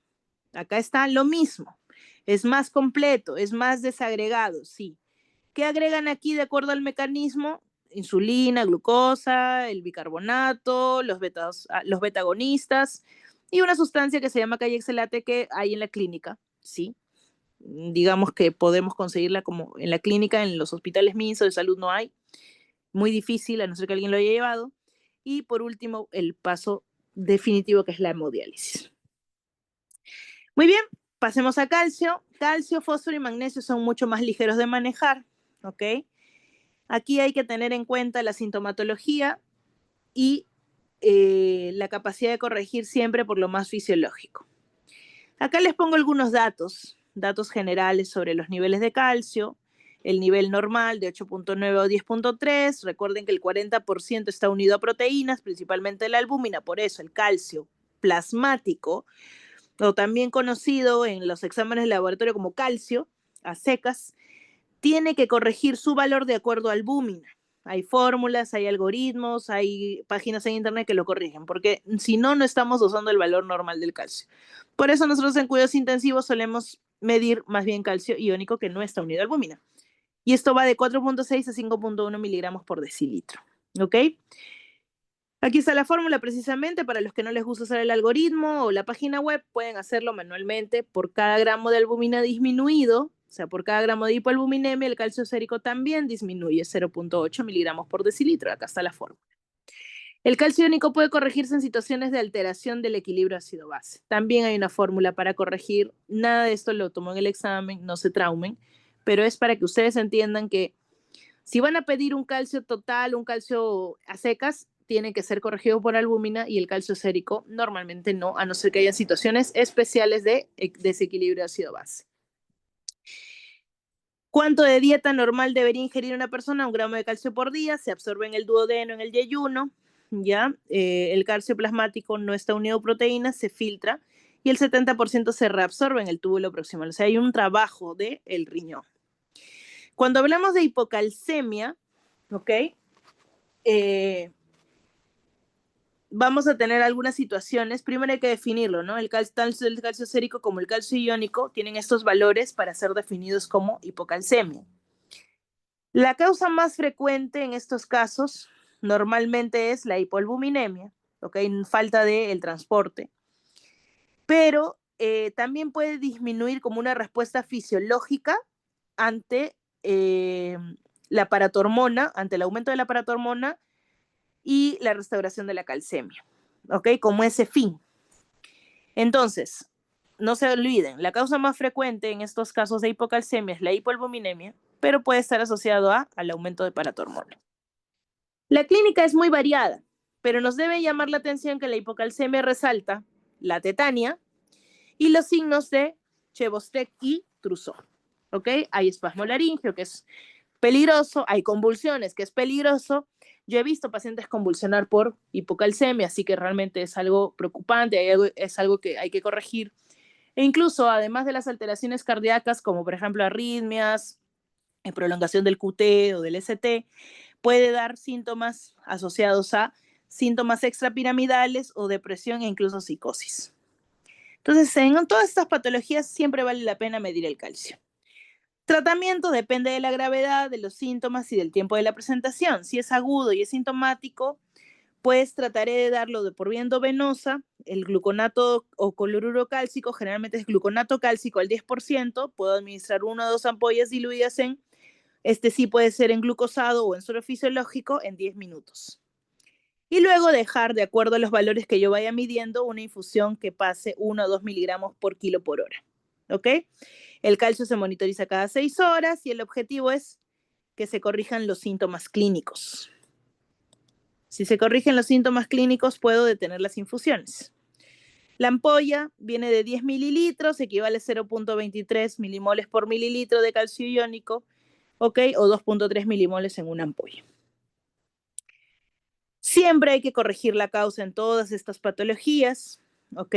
Speaker 1: Acá está lo mismo. Es más completo, es más desagregado, sí. ¿Qué agregan aquí de acuerdo al mecanismo? Insulina, glucosa, el bicarbonato, los beta-agonistas y una sustancia que se llama calle-exelate que hay en la clínica, ¿sí? Digamos que podemos conseguirla como en la clínica, en los hospitales MINSA de salud no hay. Muy difícil, a no ser que alguien lo haya llevado. Y por último, el paso definitivo que es la hemodiálisis. Muy bien, pasemos a calcio. Calcio, fósforo y magnesio son mucho más ligeros de manejar, ¿ok? Aquí hay que tener en cuenta la sintomatología y la capacidad de corregir siempre por lo más fisiológico. Acá les pongo algunos datos generales sobre los niveles de calcio. El nivel normal de 8.9 o 10.3. Recuerden que el 40% está unido a proteínas, principalmente la albúmina, por eso el calcio plasmático, o también conocido en los exámenes de laboratorio como calcio, a secas, tiene que corregir su valor de acuerdo a albúmina. Hay fórmulas, hay algoritmos, hay páginas en internet que lo corrigen, porque si no, no estamos usando el valor normal del calcio. Por eso nosotros en cuidados intensivos solemos medir más bien calcio iónico que no está unido a albúmina. Y esto va de 4.6 a 5.1 miligramos por decilitro. ¿Ok? Aquí está la fórmula precisamente para los que no les gusta usar el algoritmo o la página web, pueden hacerlo manualmente. Por cada gramo de albúmina disminuido, O sea, por cada gramo de hipoalbuminemia, el calcio sérico también disminuye 0.8 miligramos por decilitro. Acá está la fórmula. El calcio iónico puede corregirse en situaciones de alteración del equilibrio ácido-base. También hay una fórmula para corregir. Nada de esto lo tomó en el examen, no se traumen, pero es para que ustedes entiendan que si van a pedir un calcio total, un calcio a secas, tiene que ser corregido por albúmina y el calcio sérico normalmente no, a no ser que haya situaciones especiales de desequilibrio ácido-base. ¿Cuánto de dieta normal debería ingerir una persona? 1 gramo de calcio por día, se absorbe en el duodeno, en el yeyuno, ¿ya? El calcio plasmático no está unido a proteínas, se filtra y el 70% se reabsorbe en el túbulo proximal. O sea, hay un trabajo del riñón. Cuando hablamos de hipocalcemia, ¿ok? Vamos a tener algunas situaciones. Primero hay que definirlo, ¿no? El calcio sérico como el calcio iónico tienen estos valores para ser definidos como hipocalcemia. La causa más frecuente en estos casos normalmente es la hipoalbuminemia, ¿ok? Falta del transporte. Pero también puede disminuir como una respuesta fisiológica ante la paratormona, ante el aumento de la paratormona y la restauración de la calcemia, ¿ok? Como ese fin. Entonces, no se olviden, la causa más frecuente en estos casos de hipocalcemia es la hipoalbuminemia, pero puede estar asociado al aumento de paratormona. La clínica es muy variada, pero nos debe llamar la atención que la hipocalcemia resalta la tetania y los signos de Chebostek y Trousseau, ¿ok? Hay espasmo laríngeo, que es peligroso, hay convulsiones, que es peligroso. Yo he visto pacientes convulsionar por hipocalcemia, así que realmente es algo preocupante, es algo que hay que corregir. E incluso, además de las alteraciones cardíacas, como por ejemplo arritmias, prolongación del QT o del ST, puede dar síntomas asociados a síntomas extrapiramidales o depresión e incluso psicosis. Entonces, en todas estas patologías siempre vale la pena medir el calcio. Tratamiento depende de la gravedad, de los síntomas y del tiempo de la presentación. Si es agudo y es sintomático, pues trataré de darlo por vía endovenosa. El gluconato o cloruro cálcico generalmente es gluconato cálcico al 10%. Puedo administrar 1 o 2 ampollas diluidas en, sí puede ser en glucosado o en suero fisiológico en 10 minutos. Y luego dejar, de acuerdo a los valores que yo vaya midiendo, una infusión que pase 1 o 2 miligramos por kilo por hora. ¿Ok? El calcio se monitoriza cada 6 horas y el objetivo es que se corrijan los síntomas clínicos. Si se corrigen los síntomas clínicos, puedo detener las infusiones. La ampolla viene de 10 mililitros, equivale a 0.23 milimoles por mililitro de calcio iónico, ¿ok? O 2.3 milimoles en una ampolla. Siempre hay que corregir la causa en todas estas patologías, ¿ok?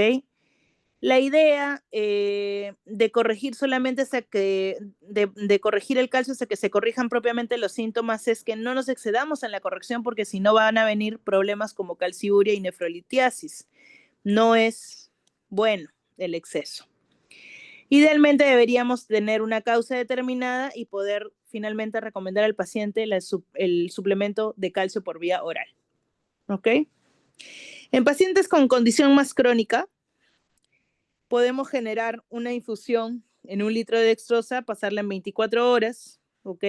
Speaker 1: La idea de corregir solamente hasta que, de corregir el calcio hasta que se corrijan propiamente los síntomas es que no nos excedamos en la corrección porque si no van a venir problemas como calciuria y nefrolitiasis. No es bueno el exceso. Idealmente deberíamos tener una causa determinada y poder finalmente recomendar al paciente el suplemento de calcio por vía oral. ¿Ok? En pacientes con condición más crónica, podemos generar una infusión en 1 litro de dextrosa, pasarla en 24 horas, ¿ok?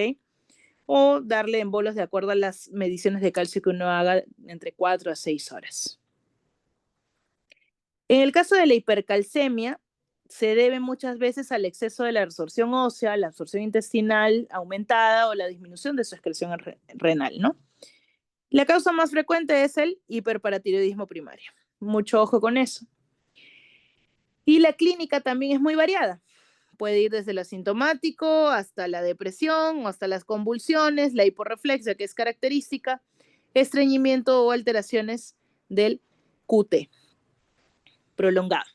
Speaker 1: O darle en bolos de acuerdo a las mediciones de calcio que uno haga entre 4 a 6 horas. En el caso de la hipercalcemia, se debe muchas veces al exceso de la absorción ósea, la absorción intestinal aumentada o la disminución de su excreción renal, ¿no? La causa más frecuente es el hiperparatiroidismo primario. Mucho ojo con eso. Y la clínica también es muy variada. Puede ir desde lo asintomático hasta la depresión o hasta las convulsiones, la hiporreflexia, que es característica, estreñimiento o alteraciones del QT prolongado.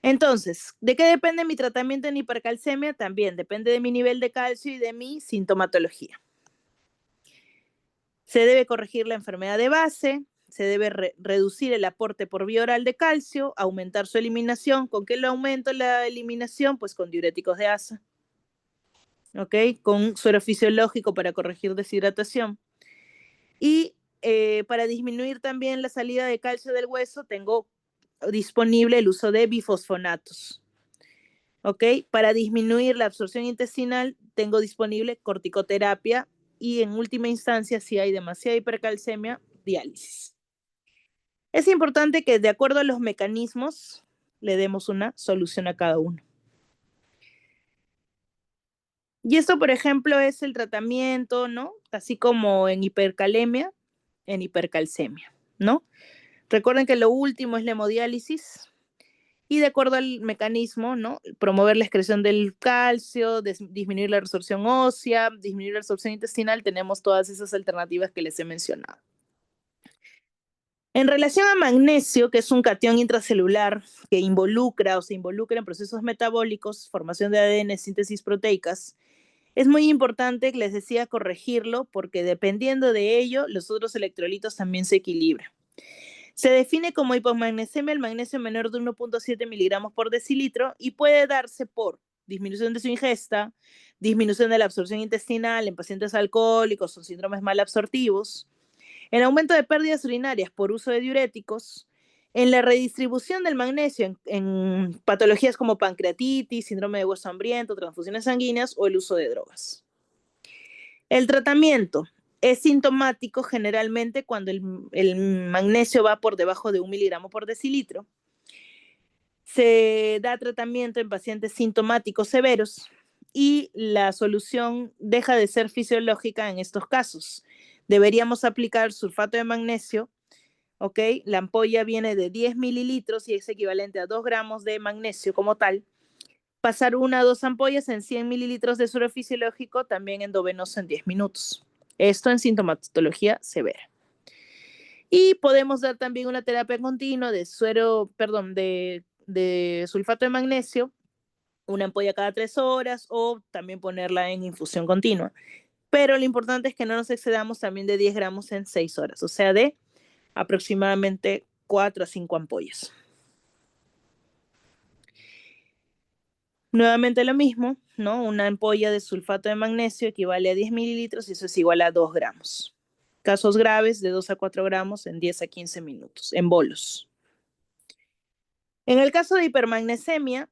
Speaker 1: Entonces, ¿de qué depende mi tratamiento en hipercalcemia? También depende de mi nivel de calcio y de mi sintomatología. Se debe corregir la enfermedad de base, se debe reducir el aporte por vía oral de calcio, aumentar su eliminación. ¿Con qué lo aumento la eliminación? Pues con diuréticos de asa. ¿Ok? Con suero fisiológico para corregir deshidratación. Y para disminuir también la salida de calcio del hueso, tengo disponible el uso de bifosfonatos. ¿ok? Para disminuir la absorción intestinal, tengo disponible corticoterapia y en última instancia, si hay demasiada hipercalcemia, diálisis. Es importante que de acuerdo a los mecanismos le demos una solución a cada uno. Y esto, por ejemplo, es el tratamiento, ¿no? Así como en hipercalemia, en hipercalcemia, ¿no? Recuerden que lo último es la hemodiálisis y de acuerdo al mecanismo, ¿no? Promover la excreción del calcio, disminuir la resorción ósea, disminuir la absorción intestinal, tenemos todas esas alternativas que les he mencionado. En relación a magnesio, que es un catión intracelular que involucra o se involucra en procesos metabólicos, formación de ADN, síntesis proteicas, es muy importante, les decía, corregirlo porque dependiendo de ello, los otros electrolitos también se equilibran. Se define como hipomagnesemia el magnesio menor de 1.7 miligramos por decilitro y puede darse por disminución de su ingesta, disminución de la absorción intestinal en pacientes alcohólicos o síndromes malabsortivos, en aumento de pérdidas urinarias por uso de diuréticos, en la redistribución del magnesio en patologías como pancreatitis, síndrome de hueso hambriento, transfusiones sanguíneas o el uso de drogas. El tratamiento es sintomático generalmente cuando el magnesio va por debajo de 1 miligramo por decilitro. Se da tratamiento en pacientes sintomáticos severos y la solución deja de ser fisiológica en estos casos. Deberíamos aplicar sulfato de magnesio, ¿ok? La ampolla viene de 10 mililitros y es equivalente a 2 gramos de magnesio como tal. Pasar 1 o 2 ampollas en 100 mililitros de suero fisiológico, también endovenoso en 10 minutos. Esto en sintomatología severa. Y podemos dar también una terapia continua de de sulfato de magnesio, una ampolla cada 3 horas o también ponerla en infusión continua. Pero lo importante es que no nos excedamos también de 10 gramos en 6 horas, o sea, de aproximadamente 4 a 5 ampollas. Nuevamente lo mismo, ¿no? Una ampolla de sulfato de magnesio equivale a 10 mililitros y eso es igual a 2 gramos. Casos graves de 2 a 4 gramos en 10 a 15 minutos, en bolos. En el caso de hipermagnesemia,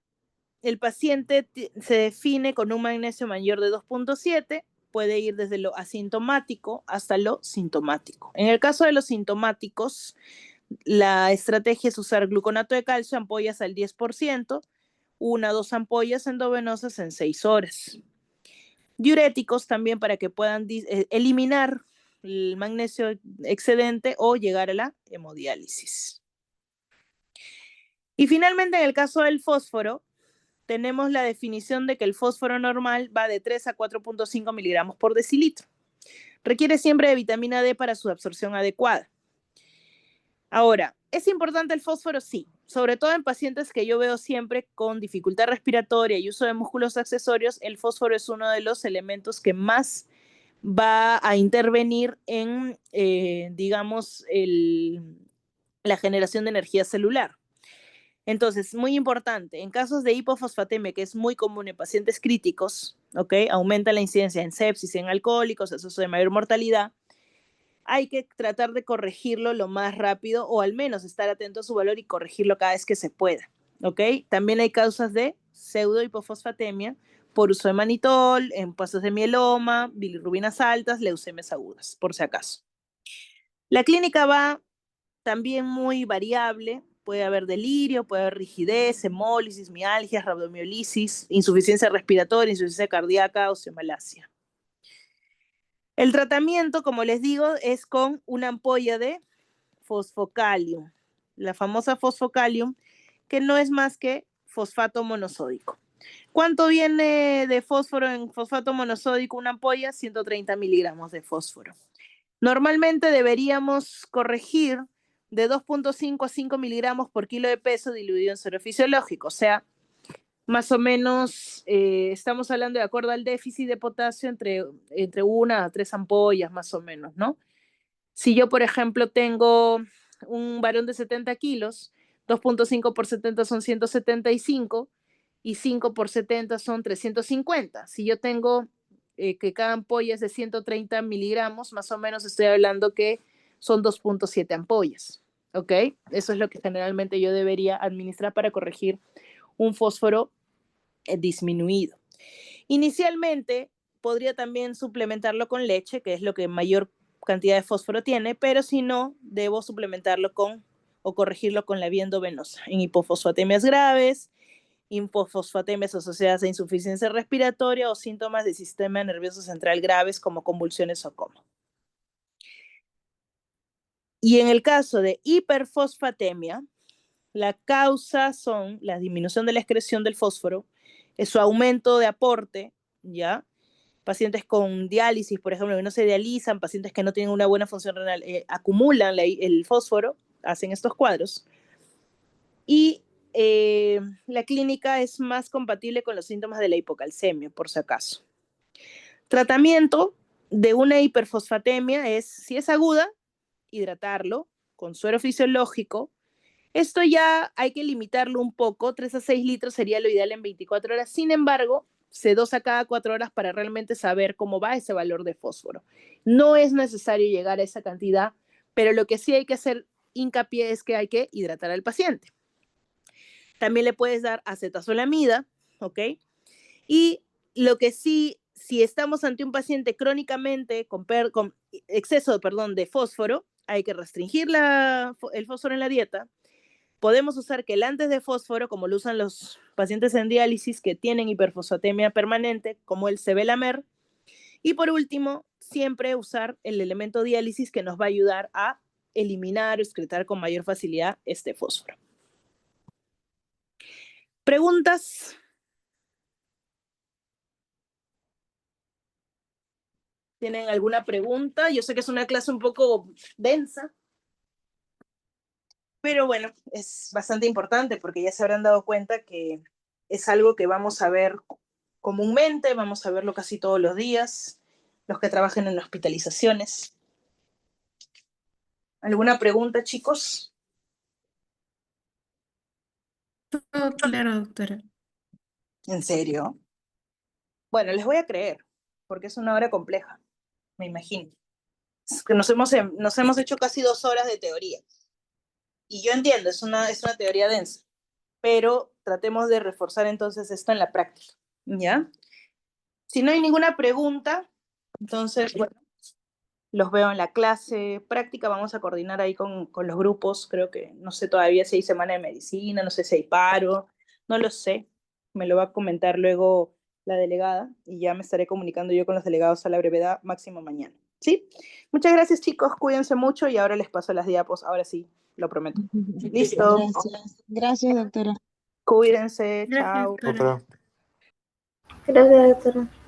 Speaker 1: el paciente se define con un magnesio mayor de 2.7, puede ir desde lo asintomático hasta lo sintomático. En el caso de los sintomáticos, la estrategia es usar gluconato de calcio, ampollas al 10%, 1 o 2 ampollas endovenosas en 6 horas. Diuréticos también para que puedan eliminar el magnesio excedente o llegar a la hemodiálisis. Y finalmente, en el caso del fósforo, tenemos la definición de que el fósforo normal va de 3 a 4.5 miligramos por decilitro. Requiere siempre de vitamina D para su absorción adecuada. Ahora, ¿es importante el fósforo? Sí, sobre todo en pacientes que yo veo siempre con dificultad respiratoria y uso de músculos accesorios, el fósforo es uno de los elementos que más va a intervenir en, digamos, la generación de energía celular. Entonces, muy importante, en casos de hipofosfatemia, que es muy común en pacientes críticos, ¿ok? Aumenta la incidencia en sepsis, en alcohólicos, eso es de mayor mortalidad. Hay que tratar de corregirlo lo más rápido o al menos estar atento a su valor y corregirlo cada vez que se pueda, ¿ok? También hay causas de pseudohipofosfatemia por uso de manitol, en casos de mieloma, bilirrubinas altas, leucemias agudas, por si acaso. La clínica va también muy variable, puede haber delirio, puede haber rigidez, hemólisis, mialgias, rabdomiolisis, insuficiencia respiratoria, insuficiencia cardíaca, osteomalacia. El tratamiento, como les digo, es con una ampolla de fosfocalium, la famosa fosfocalium, que no es más que fosfato monosódico. ¿Cuánto viene de fósforo en fosfato monosódico una ampolla? 130 miligramos de fósforo. Normalmente deberíamos corregir de 2.5 a 5 miligramos por kilo de peso diluido en suero fisiológico, o sea, más o menos estamos hablando de acuerdo al déficit de potasio entre 1 a 3 ampollas, más o menos, ¿no? Si yo, por ejemplo, tengo un varón de 70 kilos, 2.5 por 70 son 175 y 5 por 70 son 350. Si yo tengo que cada ampolla es de 130 miligramos, más o menos estoy hablando que son 2.7 ampollas, ¿ok? Eso es lo que generalmente yo debería administrar para corregir un fósforo disminuido. Inicialmente podría también suplementarlo con leche, que es lo que mayor cantidad de fósforo tiene, pero si no, debo suplementarlo con o corregirlo con la vía endovenosa en hipofosfatemias graves, hipofosfatemias asociadas a insuficiencia respiratoria o síntomas del sistema nervioso central graves como convulsiones o coma. Y en el caso de hiperfosfatemia, la causa son la disminución de la excreción del fósforo, su aumento de aporte, ¿ya? Pacientes con diálisis, por ejemplo, que no se dializan, pacientes que no tienen una buena función renal, acumulan el fósforo, hacen estos cuadros. Y la clínica es más compatible con los síntomas de la hipocalcemia, por si acaso. Tratamiento de una hiperfosfatemia es, si es aguda, hidratarlo con suero fisiológico. Esto ya hay que limitarlo un poco, 3 a 6 litros sería lo ideal en 24 horas. Sin embargo, se dosa cada 4 horas para realmente saber cómo va ese valor de fósforo. No es necesario llegar a esa cantidad, pero lo que sí hay que hacer hincapié es que hay que hidratar al paciente. También le puedes dar acetazolamida, ¿ok? Y lo que sí, si estamos ante un paciente crónicamente con exceso, de fósforo, hay que restringir el fósforo en la dieta. Podemos usar quelantes de fósforo, como lo usan los pacientes en diálisis que tienen hiperfosfatemia permanente, como el sevelamer. Y por último, siempre usar el elemento diálisis que nos va a ayudar a eliminar o excretar con mayor facilidad este fósforo. ¿Preguntas? ¿Tienen alguna pregunta? Yo sé que es una clase un poco densa, pero bueno, es bastante importante porque ya se habrán dado cuenta que es algo que vamos a ver comúnmente, vamos a verlo casi todos los días, los que trabajan en hospitalizaciones. ¿Alguna pregunta, chicos?
Speaker 4: Todo claro, doctora.
Speaker 1: ¿En serio? Bueno, les voy a creer, porque es una hora compleja, me imagino. Es que nos hemos hecho casi 2 horas de teoría. Y yo entiendo, es una teoría densa, pero tratemos de reforzar entonces esto en la práctica, ¿ya? Si no hay ninguna pregunta, entonces, bueno, los veo en la clase práctica, vamos a coordinar ahí con los grupos, creo que, no sé todavía si hay semana de medicina, no sé si hay paro, no lo sé, me lo va a comentar luego la delegada y ya me estaré comunicando yo con los delegados a la brevedad, máximo mañana, ¿sí? Muchas gracias, chicos, cuídense mucho y ahora les paso las diapos, ahora sí, lo prometo. Listo.
Speaker 3: Gracias. Gracias, doctora.
Speaker 1: Cuídense,
Speaker 4: Gracias,
Speaker 1: chao.
Speaker 4: doctora.
Speaker 2: Gracias, doctora.